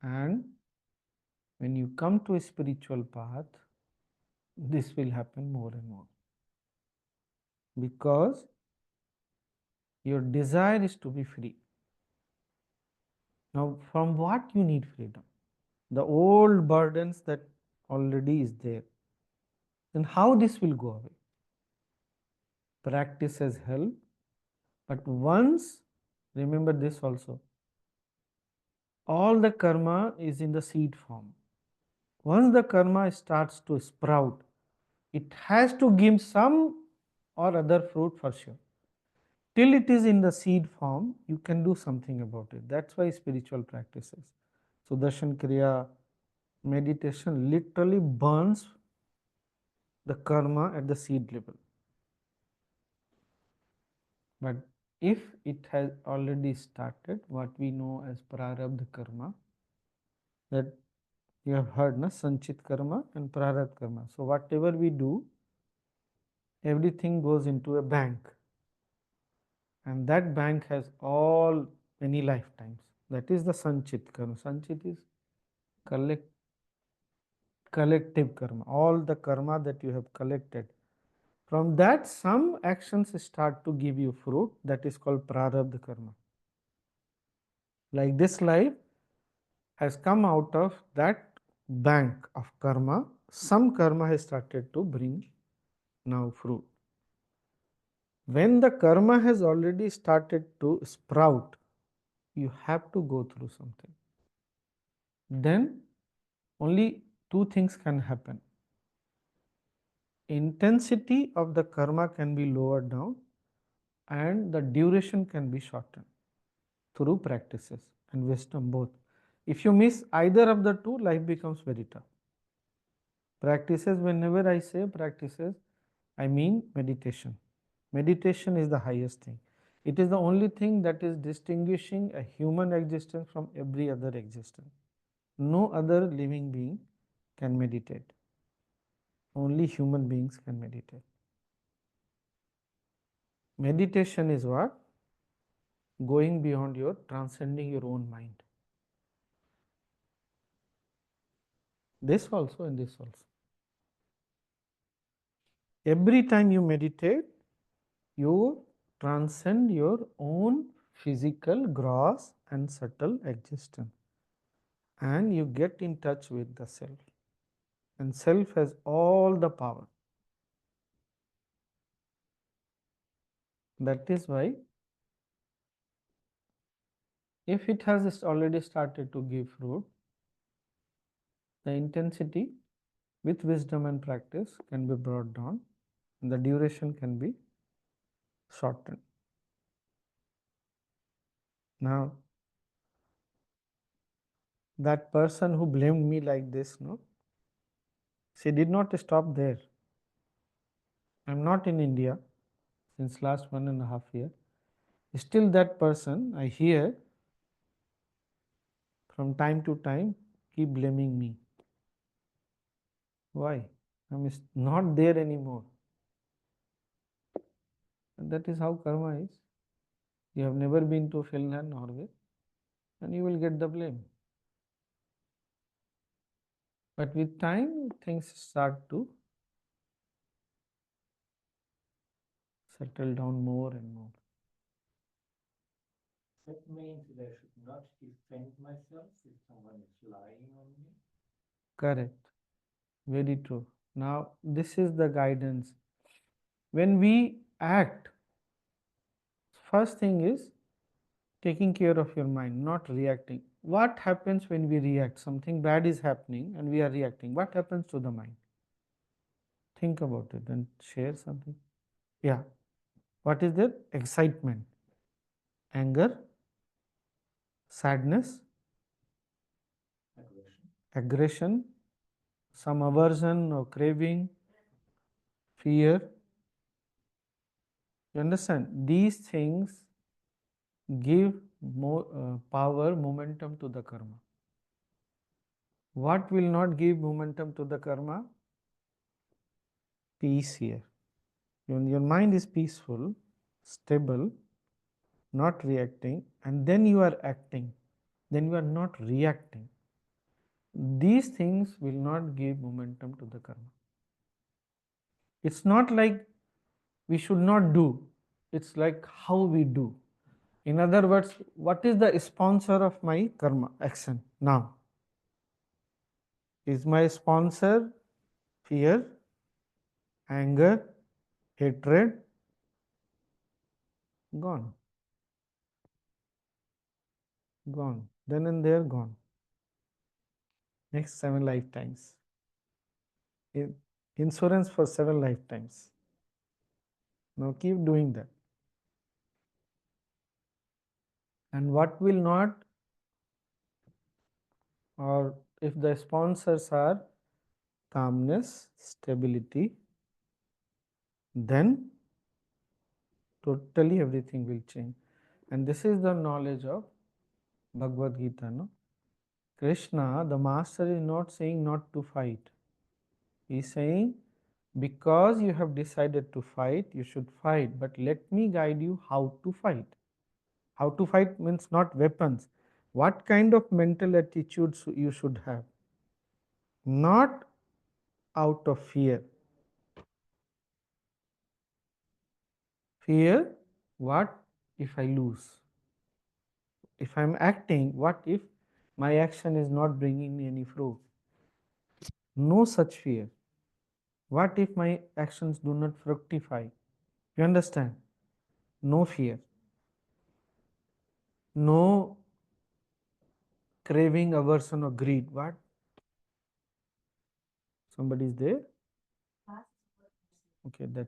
And when you come to a spiritual path, this will happen more and more. Because your desire is to be free. Now, from what you need freedom? The old burdens that already is there. Then how this will go away? Practice has helped, but once, remember this also, all the karma is in the seed form. Once the karma starts to sprout, it has to give some or other fruit for sure. Till it is in the seed form, you can do something about it. That's why spiritual practices, Sudarshan Kriya, meditation literally burns the karma at the seed level. But if it has already started, what we know as prarabdha karma, that you have heard, na, sanchit karma and prarabdha karma. So whatever we do, everything goes into a bank, and that bank has all many lifetimes. That is the sanchit karma. Sanchit is collective karma, all the karma that you have collected. From that, some actions start to give you fruit, that is called prarabdha karma. Like this life has come out of that bank of karma, some karma has started to bring now fruit. When the karma has already started to sprout, you have to go through something. Then only two things can happen. Intensity of the karma can be lowered down and the duration can be shortened through practices and wisdom both. If you miss either of the two, life becomes very tough. Practices, whenever I say practices, I mean meditation. Meditation is the highest thing. It is the only thing that is distinguishing a human existence from every other existence. No other living being can meditate. Only human beings can meditate. Meditation is what? Going beyond your, transcending your own mind. This also and this also. Every time you meditate, you transcend your own physical, gross and subtle existence, and you get in touch with the self, and self has all the power. That is why if it has already started to give fruit, the intensity with wisdom and practice can be brought down, and the duration can be shortened. Now, that person who blamed me like this, no, she did not stop there. I am not in India since last 1.5 years. Still that person I hear from time to time keep blaming me. Why? I am not there anymore. And that is how karma is. You have never been to Finland, Norway, and you will get the blame. But with time, things start to settle down more and more. That means that I should not defend myself if someone is lying on me. Correct. Very true. Now, this is the guidance. When we act, first thing is taking care of your mind, not reacting. What happens when we react? Something bad is happening and we are reacting. What happens to the mind? Think about it and share something. Yeah. What is there? Excitement, anger, sadness, aggression, some aversion or craving, fear. You understand? These things give more power, momentum to the karma. What will not give momentum to the karma? Peace here. When your mind is peaceful, stable, not reacting, and then you are acting, then you are not reacting. These things will not give momentum to the karma. It's not like we should not do, it's like how we do. In other words, what is the sponsor of my karma action now? Is my sponsor fear, anger, hatred? Gone. Gone. Then and there, gone. Next 7 lifetimes. Insurance for 7 lifetimes. Now keep doing that. And what will not, or if the sponsors are calmness, stability, then totally everything will change. And this is the knowledge of Bhagavad Gita. No? Krishna, the master, is not saying not to fight. He is saying, because you have decided to fight, you should fight. But let me guide you how to fight. How to fight means not weapons. What kind of mental attitude you should have? Not out of fear. Fear, what if I lose? If I am acting, what if my action is not bringing me any fruit? No such fear. What if my actions do not fructify? You understand? No fear. No craving, aversion, or greed. What? Somebody is there? Okay, that.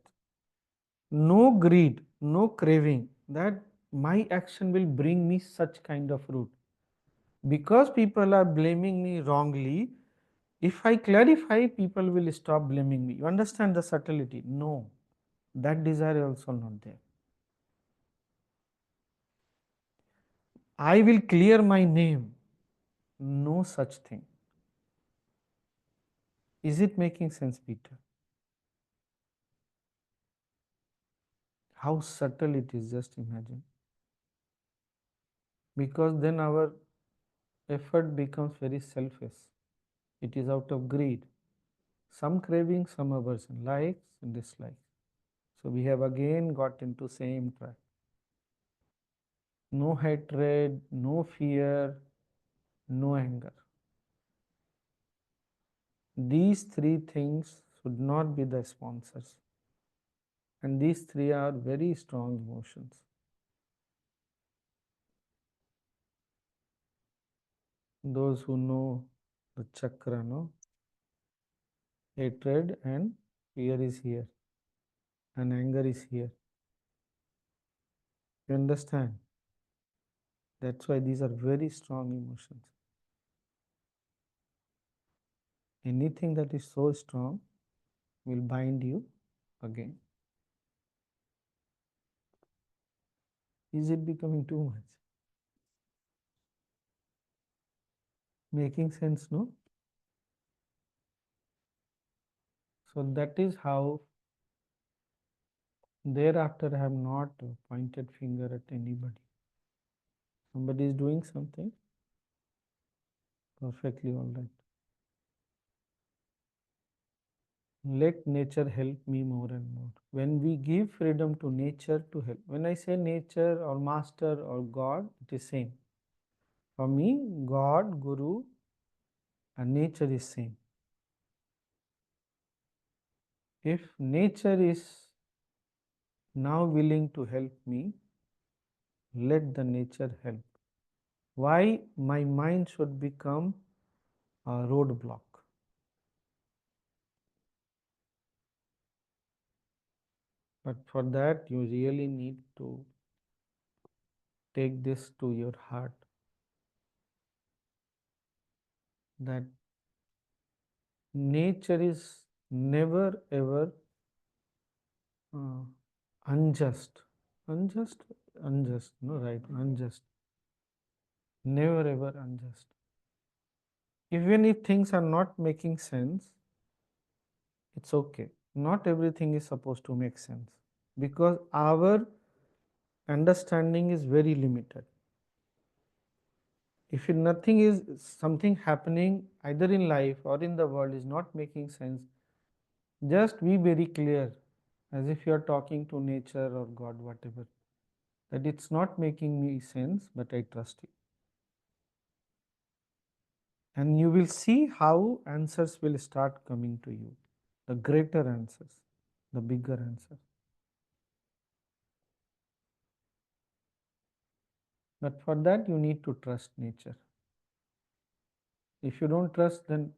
No greed, no craving, that my action will bring me such kind of fruit. Because people are blaming me wrongly, if I clarify, people will stop blaming me. You understand the subtlety? No, that desire is also not there. I will clear my name. No such thing. Is it making sense, Peter? How subtle it is, just imagine. Because then our effort becomes very selfish. It is out of greed. Some craving, some aversion, likes and dislikes. So we have again got into same trap. No hatred, no fear, no anger. These three things should not be the sponsors. And these three are very strong emotions. Those who know the chakra, no? Hatred and fear is here, and anger is here. You understand? That's why these are very strong emotions. Anything that is so strong will bind you again. Is it becoming too much? Making sense, no? So that is how thereafter I have not pointed finger at anybody. Somebody is doing something, perfectly all right. Let nature help me more and more. When we give freedom to nature to help, when I say nature or master or God, it is same. For me, God, Guru, and nature is same. If nature is now willing to help me, let the nature help. Why my mind should become a roadblock? But for that, you really need to take this to your heart, that nature is never ever uh, unjust. Unjust, no, right? Unjust. Never ever unjust. Even if things are not making sense, it's okay. Not everything is supposed to make sense because our understanding is very limited. If nothing is something happening either in life or in the world is not making sense, just be very clear, as if you are talking to nature or God, whatever, that it's not making me sense, but I trust you. And you will see how answers will start coming to you, the greater answers, the bigger answers. But for that, you need to trust nature. If you don't trust, then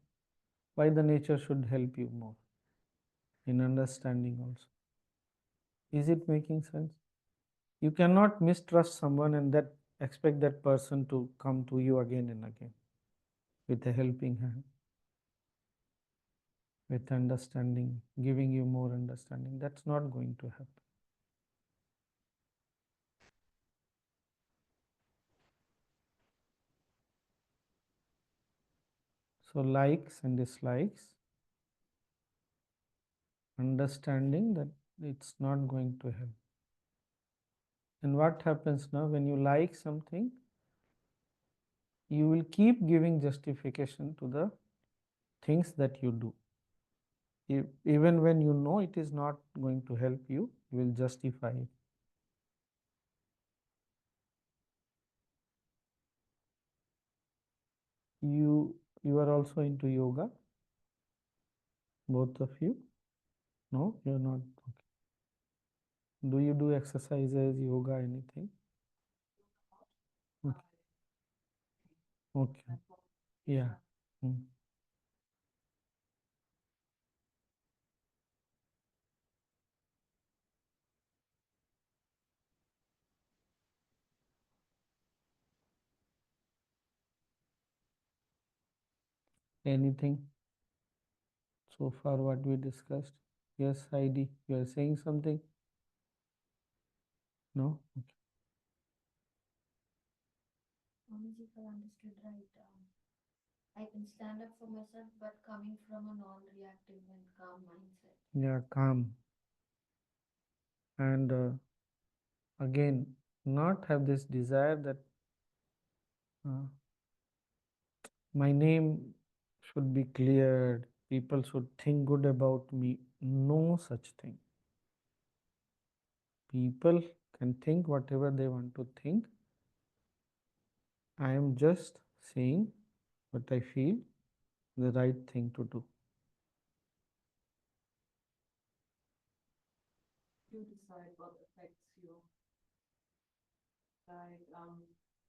why the nature should help you more in understanding also? Is it making sense? You cannot mistrust someone and that expect that person to come to you again and again with a helping hand, with understanding, giving you more understanding. That's not going to happen. So likes and dislikes, understanding that it's not going to help. And what happens now when you like something, you will keep giving justification to the things that you do. Even when you know it is not going to help you, you will justify it. You are also into yoga, both of you? No, you're not. Okay. Do you do exercises, yoga, anything? Okay. Okay. Yeah. Mm. Anything so far what we discussed? Yes, Heidi, you are saying something? No? Okay. Swamiji, if I understood right, I can stand up for myself, but coming from a non-reactive and calm mindset. Yeah, calm. And again, not have this desire that my name should be cleared, people should think good about me. No such thing. People can think whatever they want to think. I am just saying what I feel the right thing to do. You decide what affects you. Like,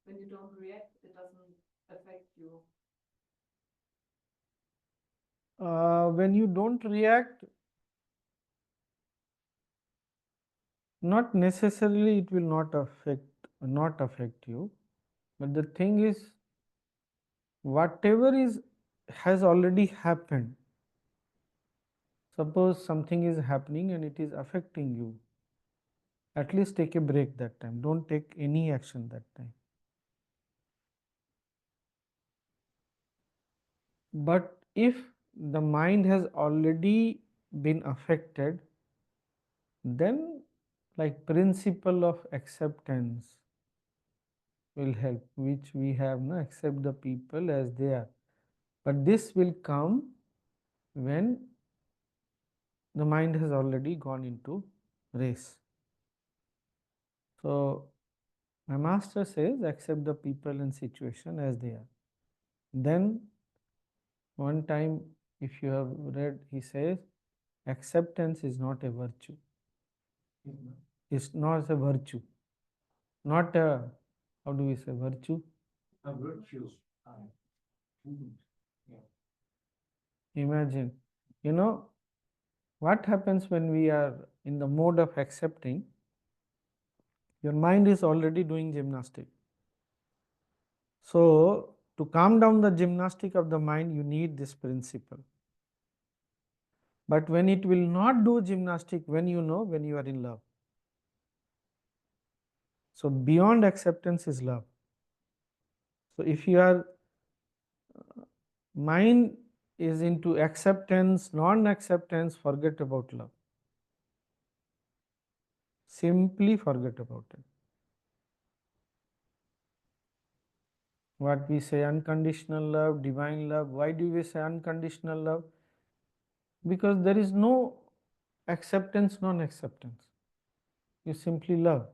when you don't react, it doesn't affect you. When you don't react, not necessarily it will not affect you, but the thing is, whatever has already happened. Suppose something is happening and it is affecting you, at least take a break that time. Don't take any action that time. But if the mind has already been affected, then like principle of acceptance will help, which we have now, accept the people as they are. But this will come when the mind has already gone into race. So my master says accept the people and situation as they are. Then one time, if you have read, he says acceptance is not a virtue. It's not a virtue. Not a, how do we say virtue? A virtue. Imagine, you know, what happens when we are in the mode of accepting? Your mind is already doing gymnastic. So, to calm down the gymnastic of the mind, you need this principle. But when it will not do gymnastic, when you know, when you are in love. So, beyond acceptance is love. So, if your mind is into acceptance, non acceptance, forget about love. Simply forget about it. What we say unconditional love, divine love. Why do we say unconditional love? Because there is no acceptance, non acceptance. You simply love.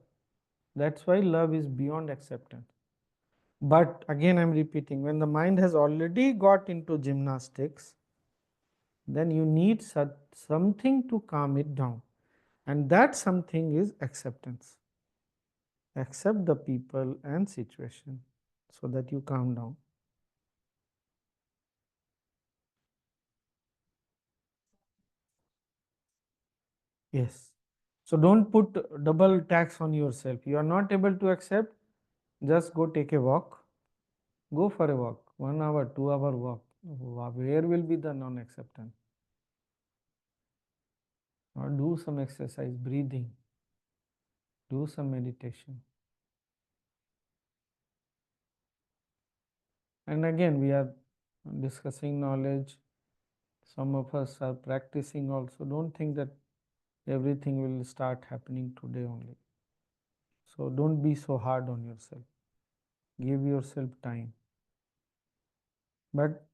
That's why love is beyond acceptance. But again, I'm repeating, when the mind has already got into gymnastics, then you need something to calm it down. And that something is acceptance. Accept the people and situation so that you calm down. Yes. So don't put double tax on yourself. You are not able to accept, just go take a walk. Go for a walk, 1 hour, 2 hour walk. Where will be the non acceptance? Or do some exercise, breathing, do some meditation. And again, we are discussing knowledge. Some of us are practicing also. Don't think that everything will start happening today only. So don't be so hard on yourself. Give yourself time. But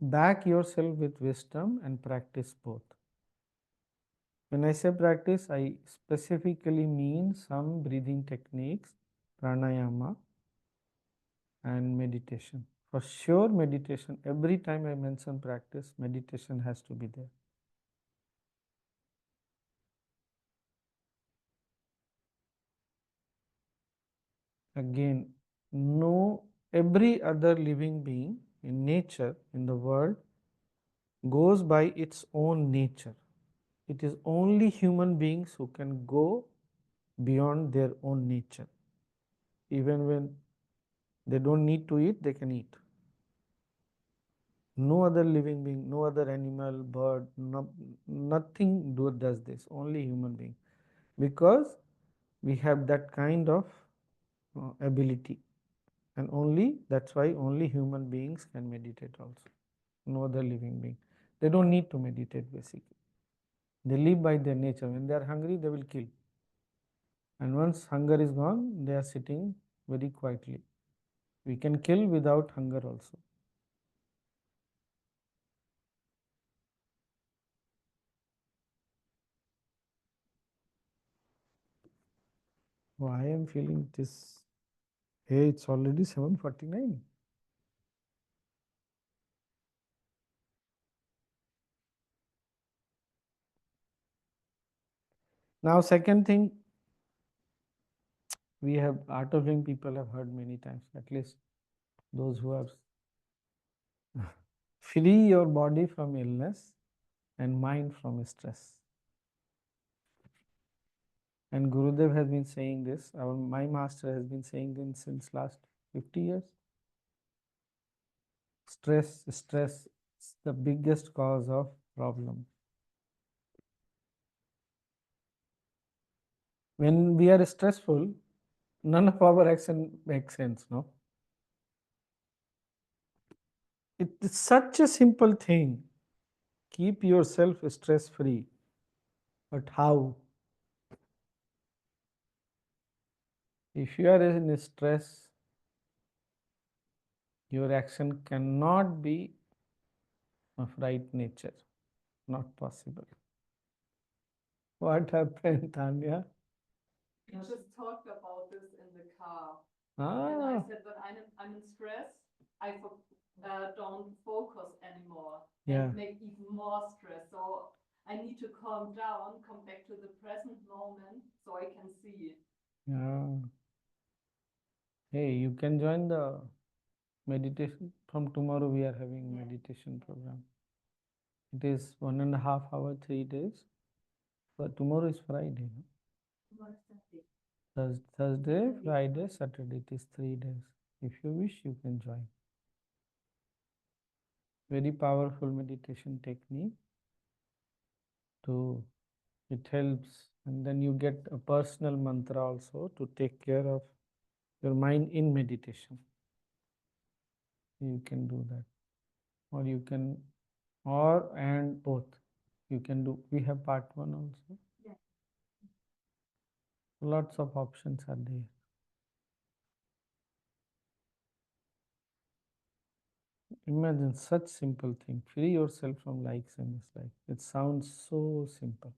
back yourself with wisdom and practice both. When I say practice, I specifically mean some breathing techniques, pranayama, and meditation. For sure, meditation, every time I mention practice, meditation has to be there. Again, no, every other living being in nature, in the world, goes by its own nature. It is only human beings who can go beyond their own nature. Even when they don't need to eat, they can eat. No other living being, no other animal, bird, nothing does this, only human being. Because we have that kind of ability. And only, that's why only human beings can meditate also. No other living being. They don't need to meditate basically. They live by their nature. When they are hungry, they will kill. And once hunger is gone, they are sitting very quietly. We can kill without hunger also. Why I am feeling this? Hey, it's already 7:49. Now, second thing, we have art of living people have heard many times, at least those who have free your body from illness and mind from stress. And Gurudev has been saying this, my master has been saying this since last 50 years. Stress is the biggest cause of problem. When we are stressful, none of our action makes sense, no? It's such a simple thing. Keep yourself stress free. But how? If you are in stress, your action cannot be of right nature. Not possible. What happened, Tanya? We just talked about this in the car. And I Ah, said, when I'm in stress, I don't focus anymore yeah. and make even more stress. So I need to calm down, come back to the present moment so I can see. Yeah. Hey, you can join the meditation. From tomorrow, we are having meditation program. It is 1.5 hour, 3 days. But tomorrow is Friday. No? Thursday, Friday, Saturday. It is 3 days. If you wish, you can join. Very powerful meditation technique. To it helps, and then you get a personal mantra also to take care of your mind in meditation. You can do that, or you can, or and both. You can do. We have part 1 also. Yeah. Lots of options are there. Imagine such simple thing. Free yourself from likes and dislikes. It sounds so simple.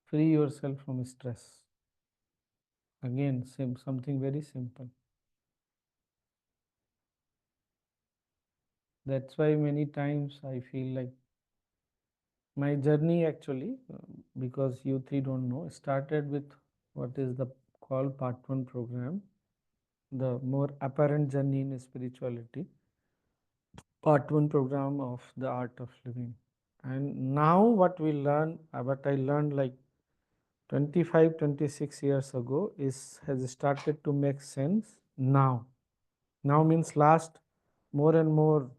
Free yourself from stress. Again, something very simple. That's why many times I feel like my journey actually, because you three don't know, started with what is the called part 1 program, the more apparent journey in spirituality, part 1 program of the art of living. And now what we learn, what I learned like 25, 26 years ago has started to make sense now. Now means last more and more,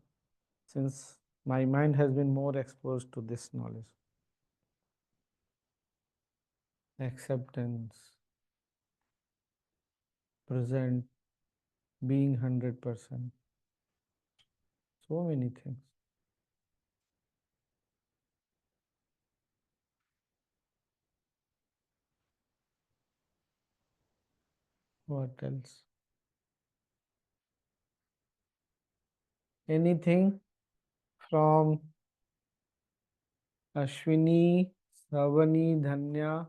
since my mind has been more exposed to this knowledge. Acceptance, present, being 100%. So many things. What else? Anything from Ashwini, Savani, Dhanya,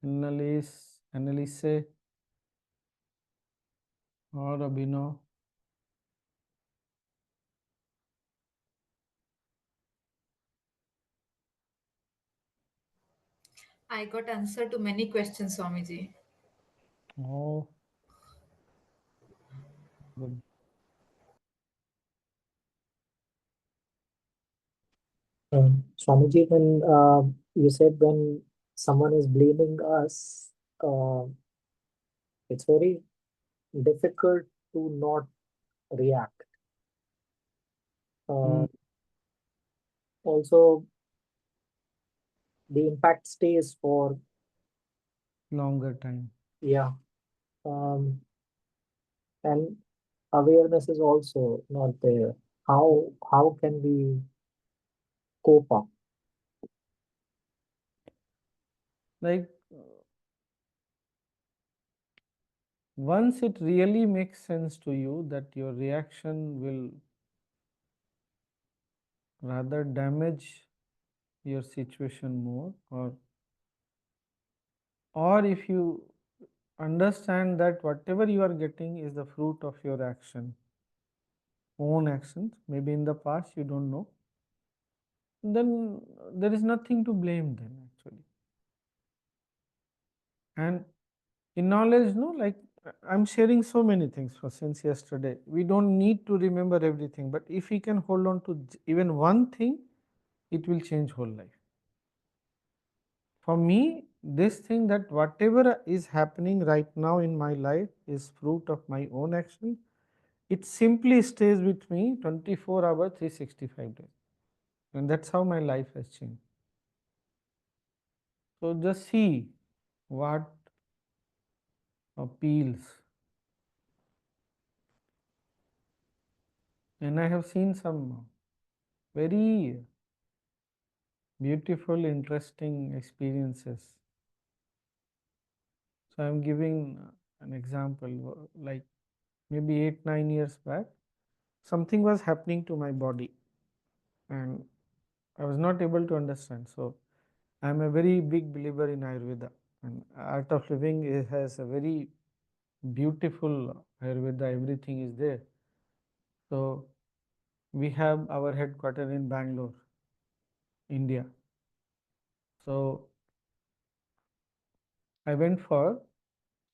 Annalise, or Abhinav? I got answer to many questions, Swamiji. Oh, good. Swamiji, when you said when someone is blaming us, uh, it's very difficult to not react. Mm, Also, the impact stays for, longer time. yeah, and awareness is also not there. How can we cope up? Like once it really makes sense to you that your reaction will rather damage your situation more, or if you understand that whatever you are getting is the fruit of your action, own actions, maybe in the past you don't know, then there is nothing to blame then actually. And in knowledge, no, like I'm sharing so many things for since yesterday. We don't need to remember everything, but if we can hold on to even one thing, it will change whole life. For me, this thing that whatever is happening right now in my life is fruit of my own action. It simply stays with me 24 hours, 365 days. And that's how my life has changed. So just see what appeals. And I have seen some very beautiful, interesting experiences. So I'm giving an example, like maybe 8-9 years back, something was happening to my body and I was not able to understand. So I'm a very big believer in Ayurveda, and Art of Living has a very beautiful Ayurveda, everything is there. So we have our headquarters in Bangalore, India. So I went for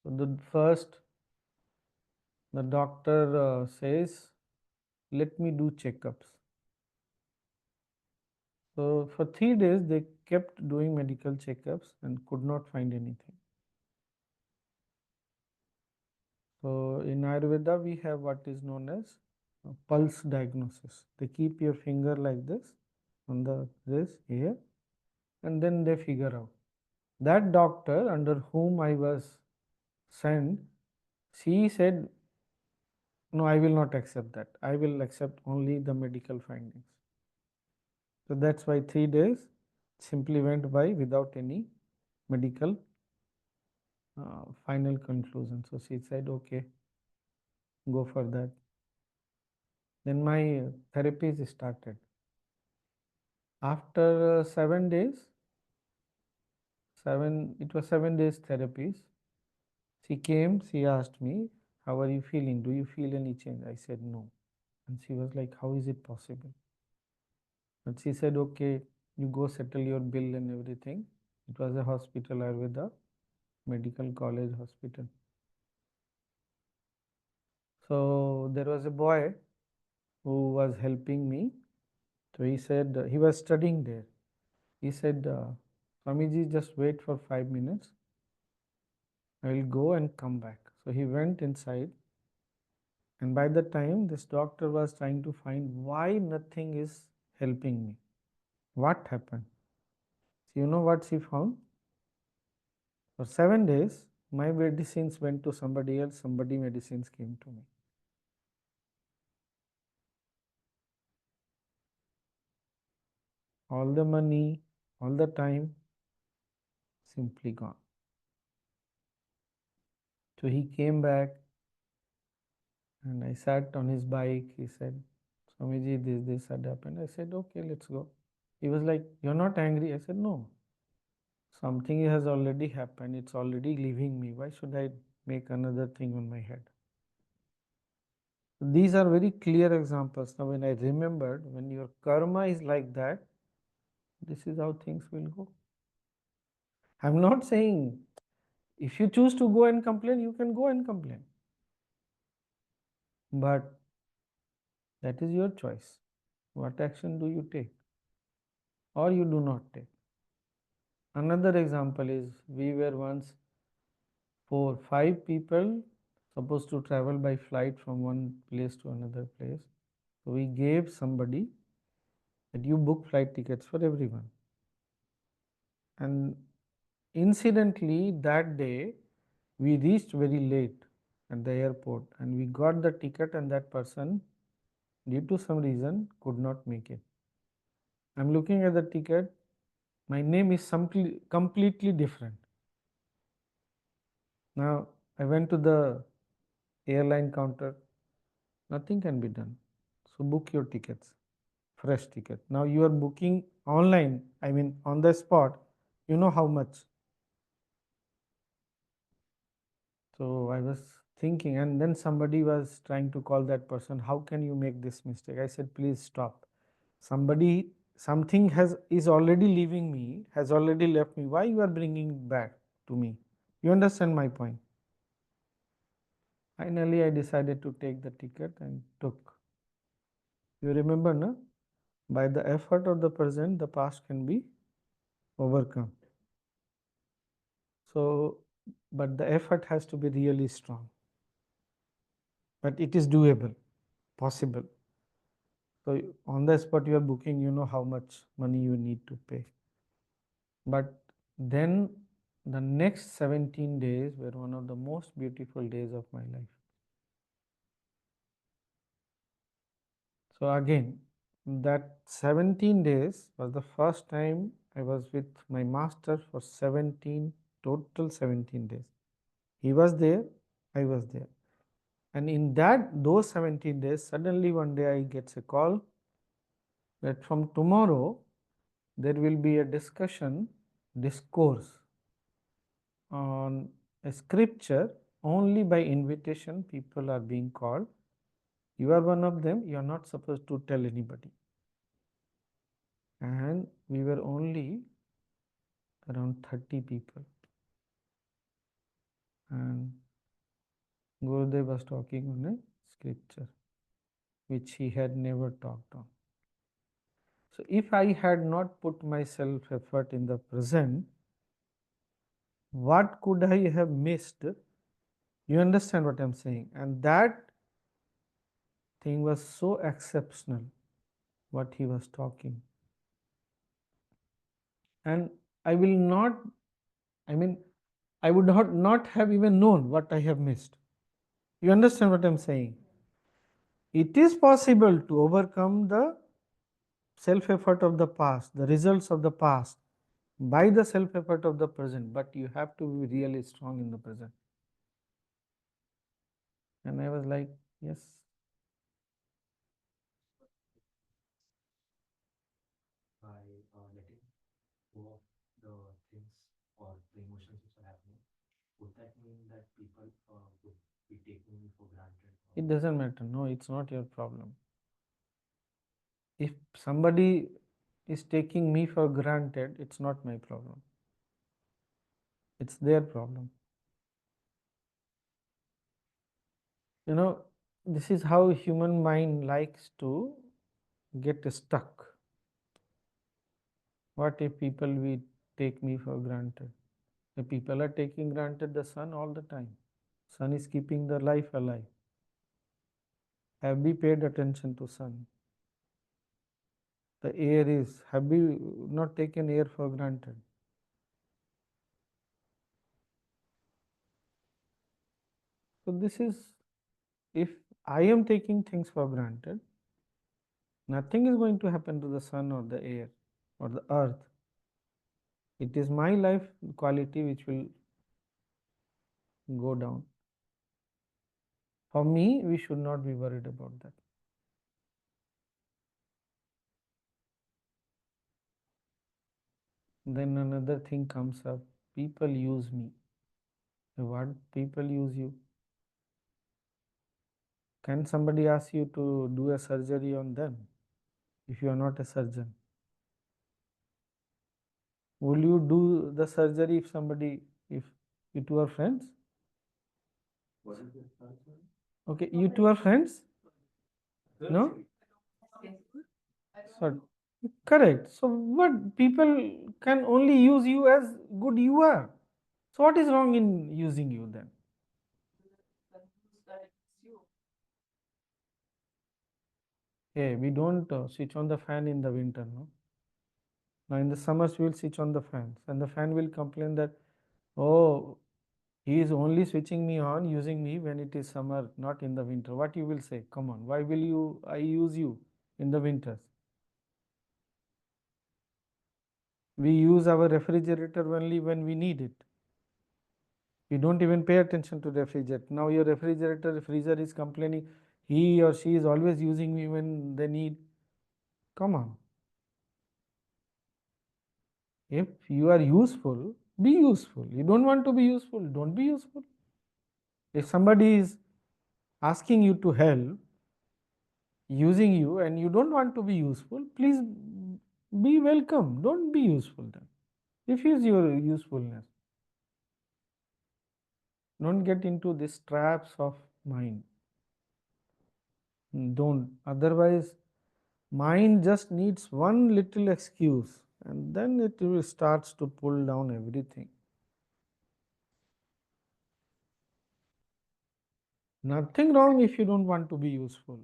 the first, the doctor says, let me do checkups. So for 3 days, they kept doing medical checkups and could not find anything. So in Ayurveda, we have what is known as pulse diagnosis. They keep your finger like this on this here, and then they figure out. That doctor under whom I was sent, she said, no, I will not accept that. I will accept only the medical findings. So that's why 3 days simply went by without any medical final conclusion. So she said, okay, go for that. Then my therapies started. After 7 days, it was 7 days therapies. She came, she asked me, how are you feeling? Do you feel any change? I said no. And she was like, how is it possible? But she said, okay, you go settle your bill and everything. It was a hospital, Ayurveda Medical College Hospital. So there was a boy who was helping me. So he said, he was studying there. He said, Swamiji, just wait for 5 minutes. I will go and come back. So he went inside. And by the time this doctor was trying to find why nothing is helping me, what happened? So you know what she found? For 7 days, my medicines went to somebody else, somebody medicines came to me. All the money, all the time, simply gone. So he came back and I sat on his bike. He said, Swamiji, this had happened. I said, okay, let's go. He was like, you're not angry? I said, no. Something has already happened. It's already leaving me. Why should I make another thing on my head? These are very clear examples. Now, when I remembered, when your karma is like that, this is how things will go. I'm not saying if you choose to go and complain, you can go and complain. But that is your choice. What action do you take? Or you do not take. Another example is we were once 4-5 people supposed to travel by flight from one place to another place. So we gave somebody that you book flight tickets for everyone. And incidentally, that day we reached very late at the airport and we got the ticket, and that person, due to some reason, could not make it. I'm looking at the ticket. My name is completely different. Now I went to the airline counter, nothing can be done. So book your tickets, fresh ticket. Now you are booking online, I mean on the spot, you know how much. So I was thinking, and then somebody was trying to call that person, how can you make this mistake? I said, please stop. Something is already leaving me, has already left me. Why you are bringing it back to me? You understand my point? Finally, I decided to take the ticket and took. You remember, no? By the effort of the present, the past can be overcome. So, but the effort has to be really strong. But it is doable, possible. So on the spot you are booking, you know how much money you need to pay. But then the next 17 days were one of the most beautiful days of my life. So again, that 17 days was the first time I was with my master for 17, total 17 days. He was there, I was there. And in those 17 days, suddenly one day I gets a call that from tomorrow there will be a discourse on a scripture. Only by invitation people are being called. You are one of them, you are not supposed to tell anybody. And we were only around 30 people. And Gurudev was talking on a scripture which he had never talked on. So if I had not put myself effort in the present, what could I have missed? You understand what I'm saying? And that thing was so exceptional, what he was talking. And I will not, I mean, I would not have even known what I have missed. You understand what I'm saying? It is possible to overcome the self effort of the past, the results of the past, by the self effort of the present, but you have to be really strong in the present. And I was like, yes. By letting go of the things or the emotions which are happening, would that mean that people would be taking me for granted? It doesn't matter. No, it's not your problem. If somebody is taking me for granted, it's not my problem. It's their problem. You know, this is how human mind likes to get stuck. What if people will take me for granted? The people are taking granted the sun all the time. Sun is keeping the life alive. Have we paid attention to sun? The air is, have we not taken air for granted? So this is, if I am taking things for granted, nothing is going to happen to the sun or the air or the earth. It is my life quality which will go down. For me, we should not be worried about that. Then another thing comes up, people use me. What people use you? Can somebody ask you to do a surgery on them if you are not a surgeon? Will you do the surgery if you two are friends? What is it? Okay, you two are friends? No? So, correct. So what, people can only use you as good you are. So what is wrong in using you then? Hey, we don't switch on the fan in the winter, no? Now in the summers we will switch on the fans, and the fan will complain that, oh, he is only switching me on, using me when it is summer, not in the winter. What you will say? Come on, why will I use you in the winters? We use our refrigerator only when we need it. You don't even pay attention to refrigerator. Now your refrigerator, freezer is complaining, he or she is always using me when they need. Come on. If you are useful, be useful. You don't want to be useful, don't be useful. If somebody is asking you to help, using you, and you don't want to be useful, please be welcome. Don't be useful then. Refuse your usefulness. Don't get into these traps of mind. Don't. Otherwise, mind just needs one little excuse and then it will starts to pull down everything. Nothing wrong if you don't want to be useful.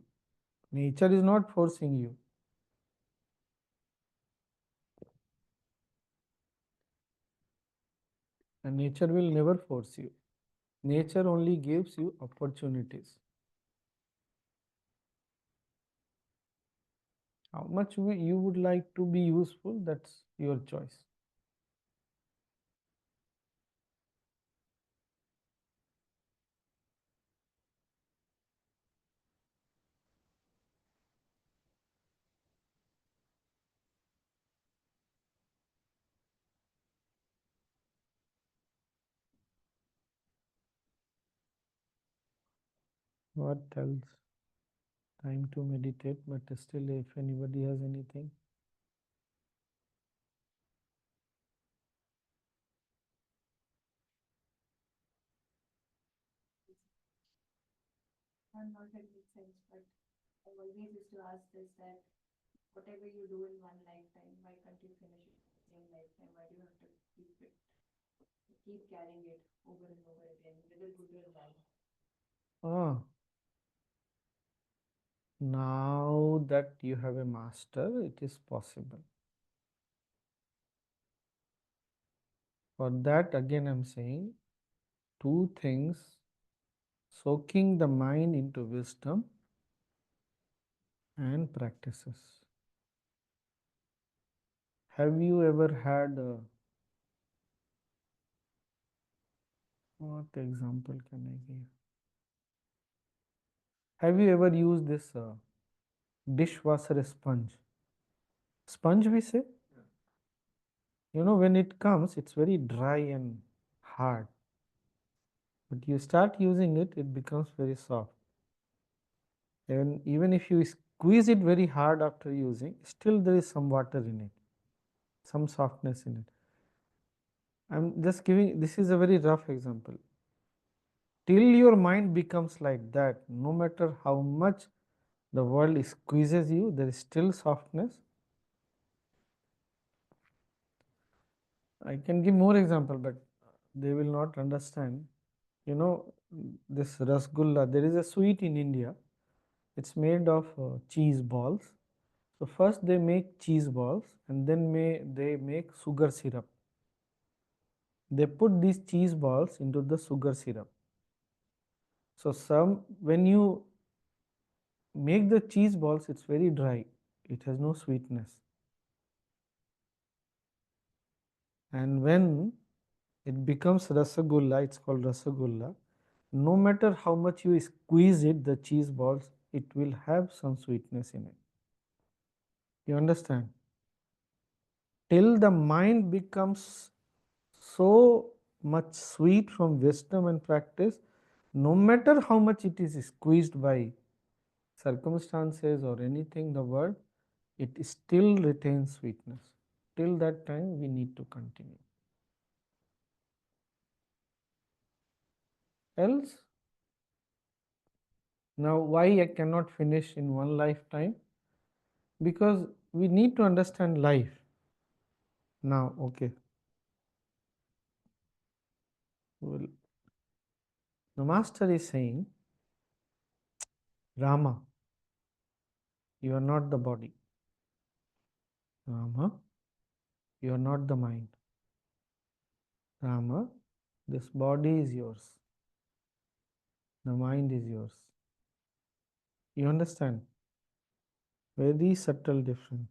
Nature is not forcing you. And nature will never force you. Nature only gives you opportunities. How much you would like to be useful, that's your choice. What else? Time to meditate, but still, if anybody has anything. I'm not making sense, but I always used to ask this that whatever you do in one lifetime, why can't you finish it in the same lifetime? Why do you have to keep carrying it over and over again, whether good or bad? Ah, now that you have a master, it is possible. For that, again, I'm saying two things: soaking the mind into wisdom and practices. Have you ever had what example can I give? Have you ever used this dishwasher sponge? Sponge, we say? You know, when it comes, it's very dry and hard. But you start using it, it becomes very soft. And even if you squeeze it very hard after using, still there is some water in it, some softness in it. I'm just giving, this is a very rough example. Till your mind becomes like that, no matter how much the world squeezes you, there is still softness. I can give more example, but they will not understand. You know, this rasgulla, there is a sweet in India. It's made of cheese balls. So first they make cheese balls and then they make sugar syrup. They put these cheese balls into the sugar syrup. So when you make the cheese balls, it's very dry. It has no sweetness. And when it becomes rasagulla, it's called rasagulla. No matter how much you squeeze it, the cheese balls, it will have some sweetness in it. You understand? Till the mind becomes so much sweet from wisdom and practice, no matter how much it is squeezed by circumstances or anything, the world, it still retains sweetness. Till that time, we need to continue. Else, now why I cannot finish in one lifetime? Because we need to understand life. Now, okay. Well, the master is saying, Rama, you are not the body. Rama, you are not the mind. Rama, this body is yours. The mind is yours. You understand? Very subtle difference.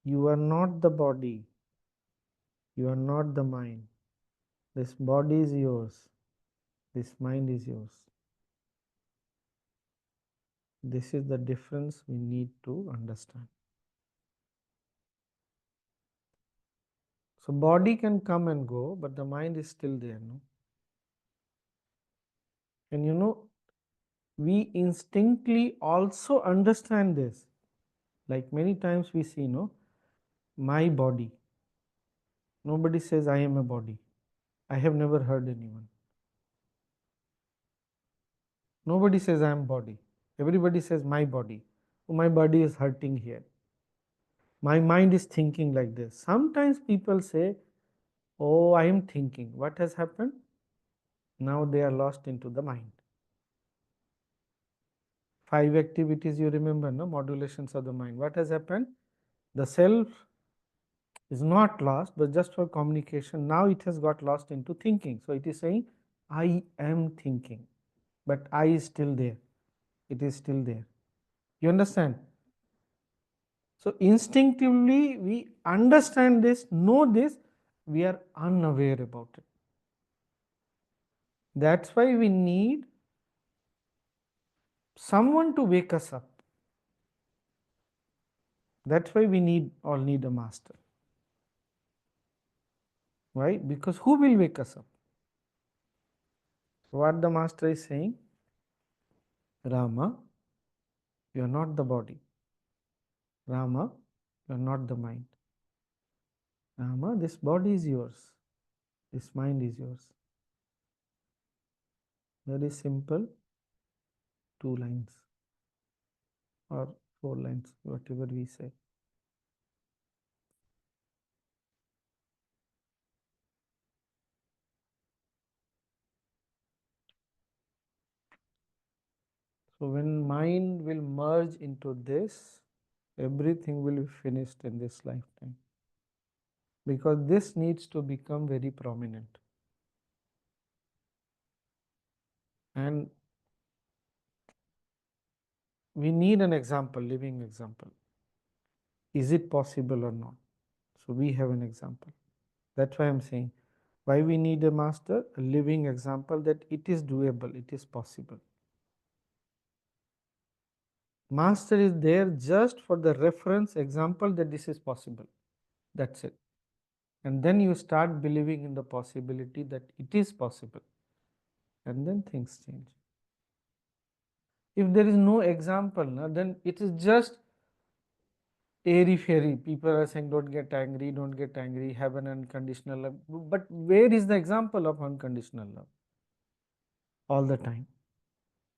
You are not the body. You are not the mind. This body is yours. This mind is yours. This is the difference we need to understand. So body can come and go, but the mind is still there, no? And you know, we instinctively also understand this. Like many times we see, no, my body. Nobody says I am a body. I have never heard anyone. Nobody says I am body. Everybody says my body. Oh, my body is hurting here. My mind is thinking like this. Sometimes people say, oh, I am thinking. What has happened? Now they are lost into the mind. 5 activities you remember, no? Modulations of the mind. What has happened? The self is not lost, but just for communication. Now it has got lost into thinking. So it is saying, I am thinking, but I is still there. It is still there. You understand? So instinctively we understand this, know this, we are unaware about it. That's why we need someone to wake us up. That's why we all need a master. Why? Because who will wake us up? What the master is saying, Rama, you are not the body. Rama, you are not the mind. Rama, this body is yours. This mind is yours. Very simple, 2 lines or 4 lines, whatever we say. So when mind will merge into this, everything will be finished in this lifetime. Because this needs to become very prominent. And we need an example, living example. Is it possible or not? So we have an example. That's why I'm saying, why we need a master? A living example that it is doable, it is possible. Master is there just for the reference example that this is possible. That's it. And then you start believing in the possibility that it is possible. And then things change. If there is no example, then it is just airy fairy. People are saying, don't get angry, have an unconditional love. But where is the example of unconditional love? All the time.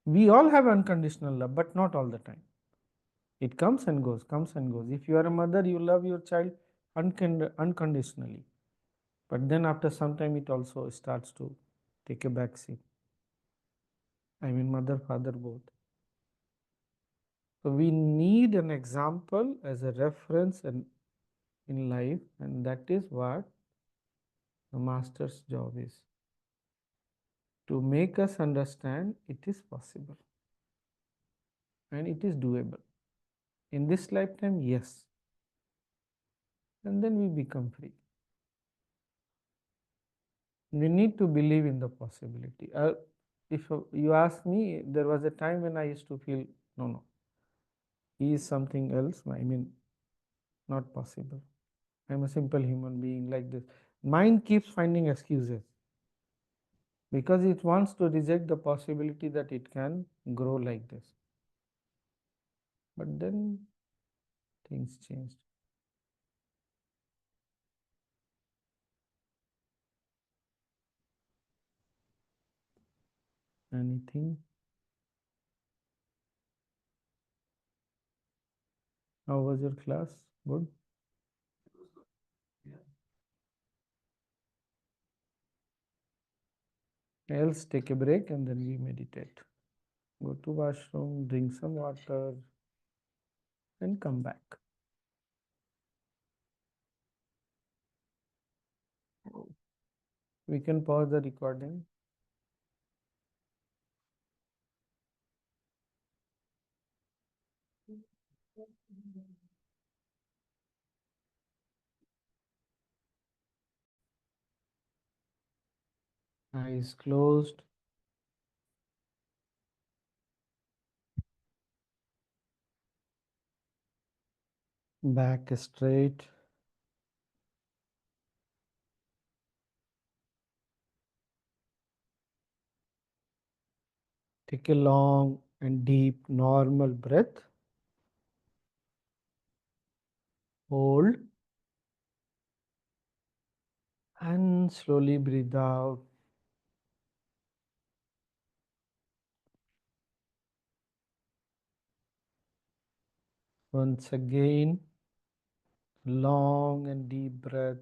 We all have unconditional love, but not all the time. It comes and goes, comes and goes. If you are a mother, you love your child unconditionally. But then after some time, it also starts to take a back seat. I mean, mother, father, both. So we need an example as a reference in life, and that is what the master's job is. To make us understand it is possible and it is doable. In this lifetime, yes. And then we become free. We need to believe in the possibility. If you ask me, there was a time when I used to feel, no, he is something else. I mean, not possible. I'm a simple human being like this. Mind keeps finding excuses because it wants to reject the possibility that it can grow like this. But then things changed. Anything? How was your class? Good? Else take a break and then we meditate. Go to washroom, drink some water and come back. We can pause the recording. Eyes closed. Back straight. Take a long and deep normal breath. Hold. And slowly breathe out. Once again, long and deep breath.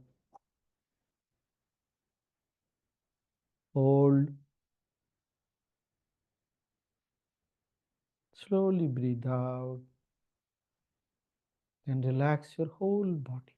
Hold. Slowly breathe out and relax your whole body.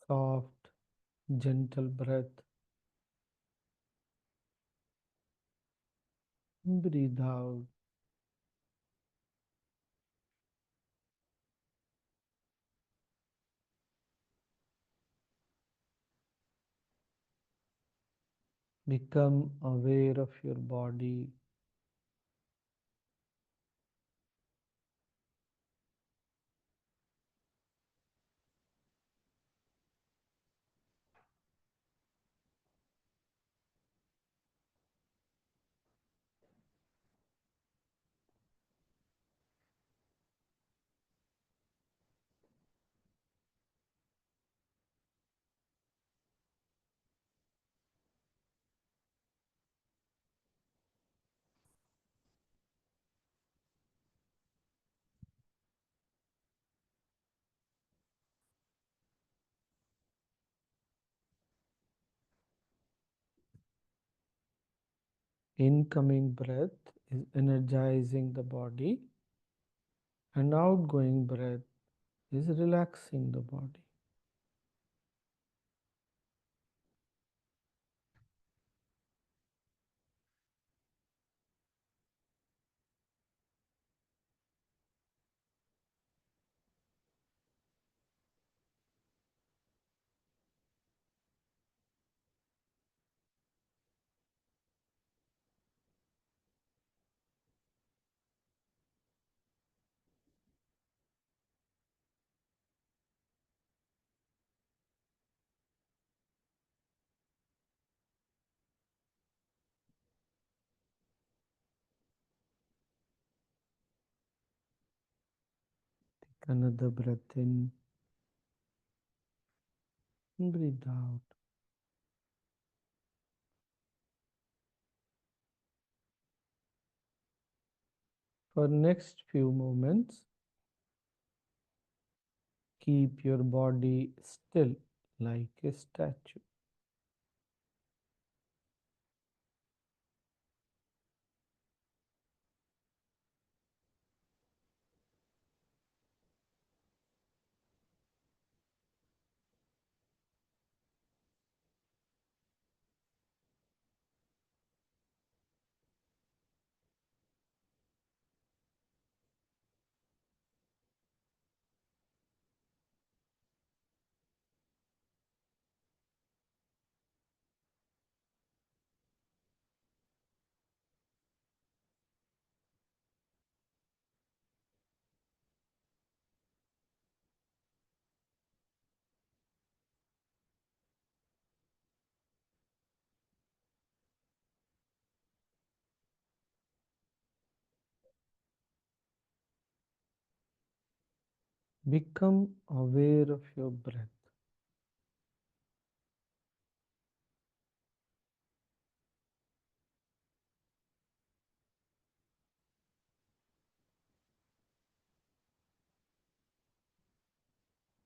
Soft, gentle breath. Breathe out. Become aware of your body. Incoming breath is energizing the body, and outgoing breath is relaxing the body. Take another breath in and breathe out. For next few moments, keep your body still like a statue. Become aware of your breath.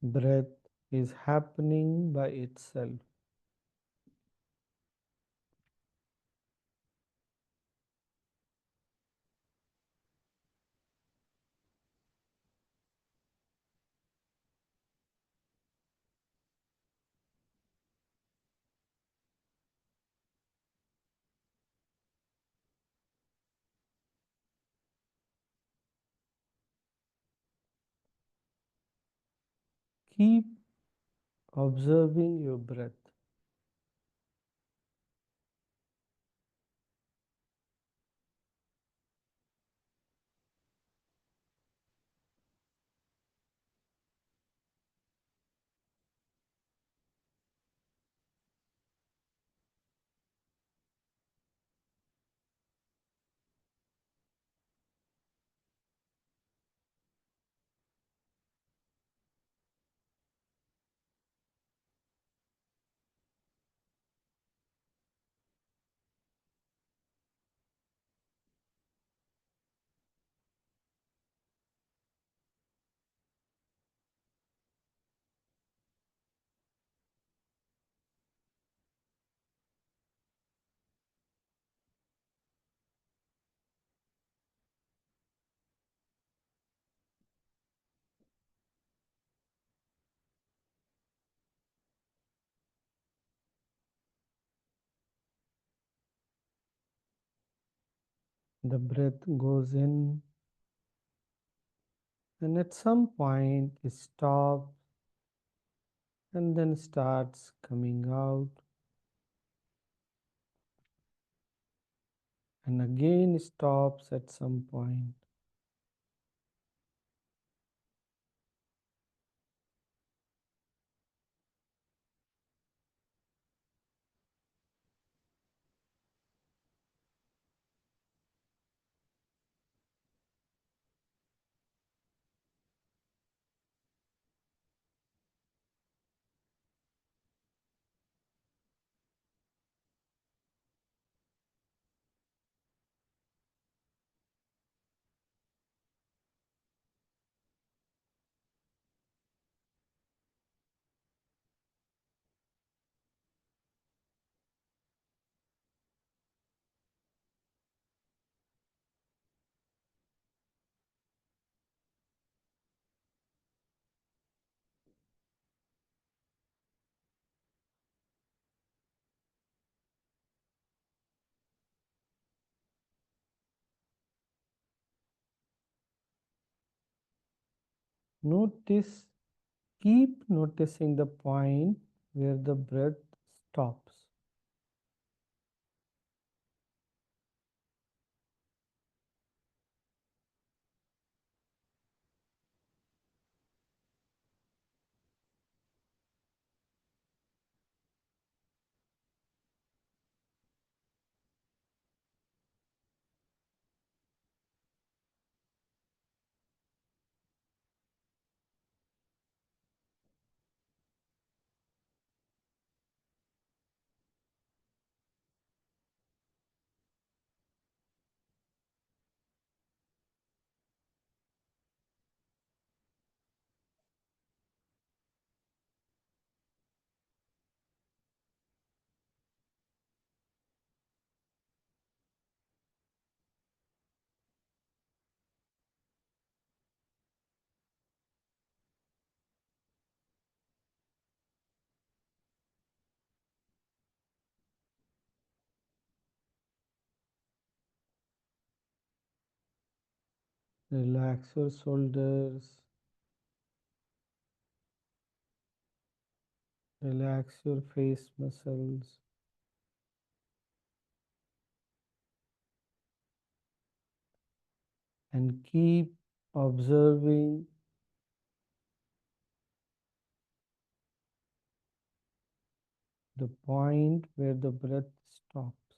Breath is happening by itself. Keep observing your breath. The breath goes in, and at some point it stops and then starts coming out, and again stops at some point. Notice, keep noticing the point where the breath stops. Relax your shoulders, relax your face muscles, and keep observing the point where the breath stops.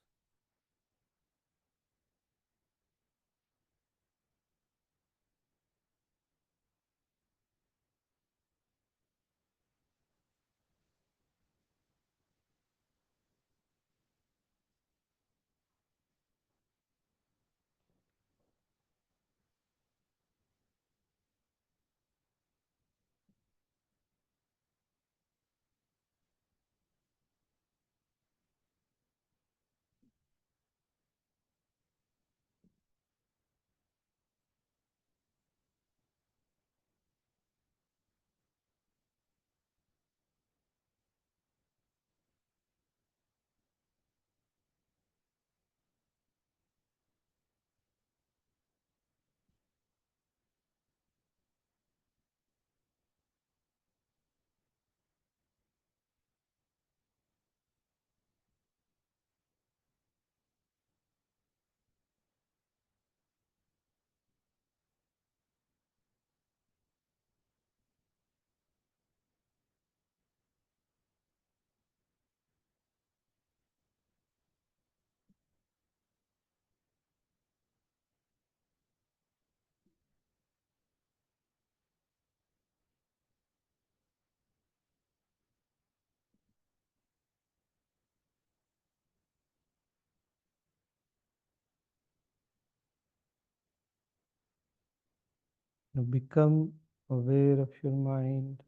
You become aware of your mind.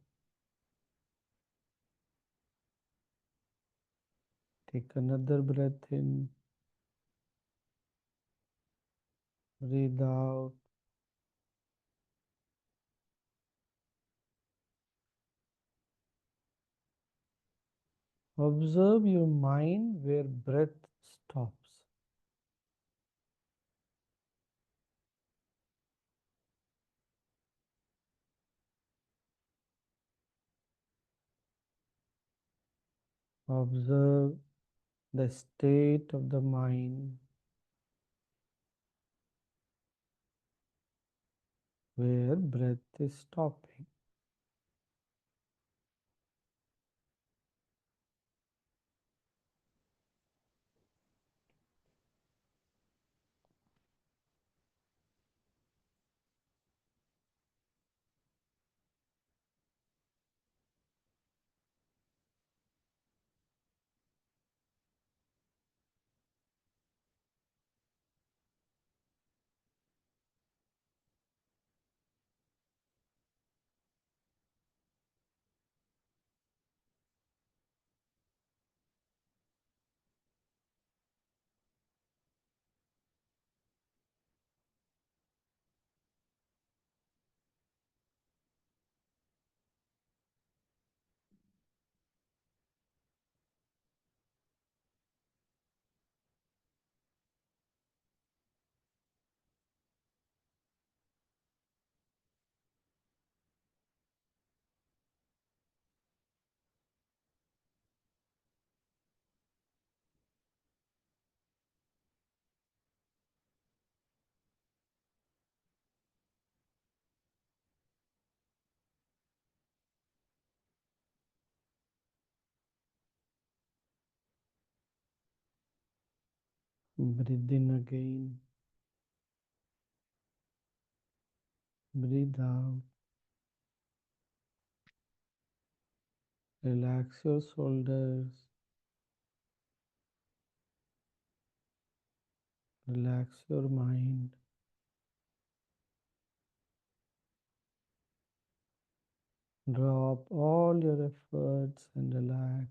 Take another breath in. Breathe out. Observe your mind where breath stops. Observe the state of the mind where breath is stopping. Breathe in again. Breathe out. Relax your shoulders. Relax your mind. Drop all your efforts and relax.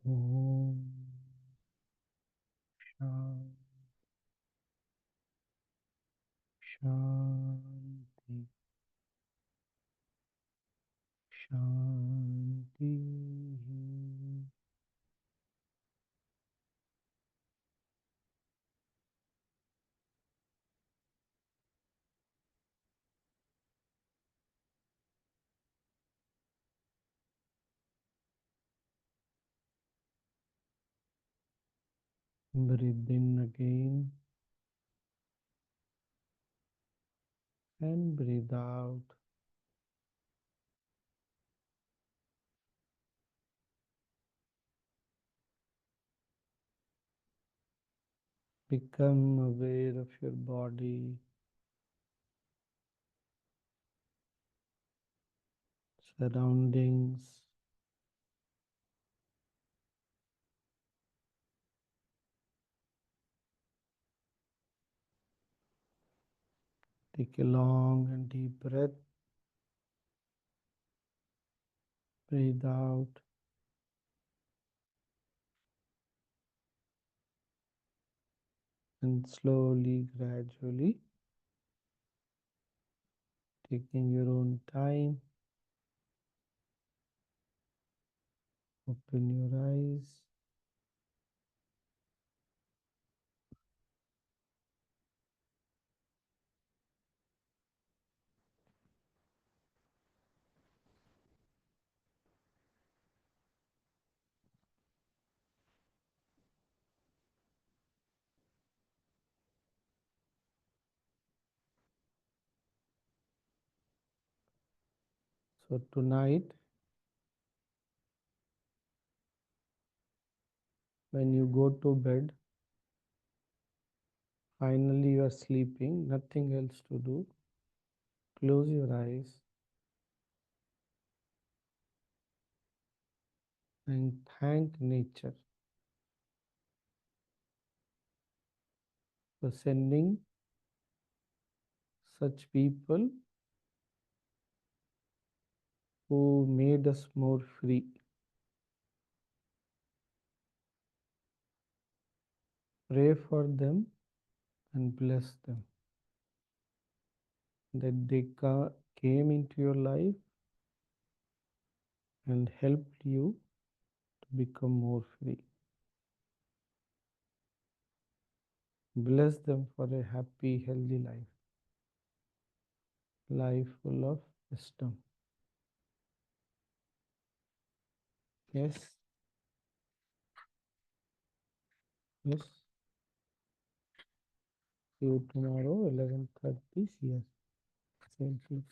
Om Shanti. Shanti. Shanti. Breathe in again and breathe out. Become aware of your body, surroundings. Take a long and deep breath. Breathe out. And slowly, gradually, taking your own time, open your eyes. So tonight, when you go to bed, finally you are sleeping, nothing else to do. Close your eyes and thank nature for sending such people who made us more free. Pray for them and bless them that they came into your life and helped you to become more free. Bless them for a happy, healthy life full of wisdom. Yes. Yes. See you tomorrow, 11:30 CS. Same thing.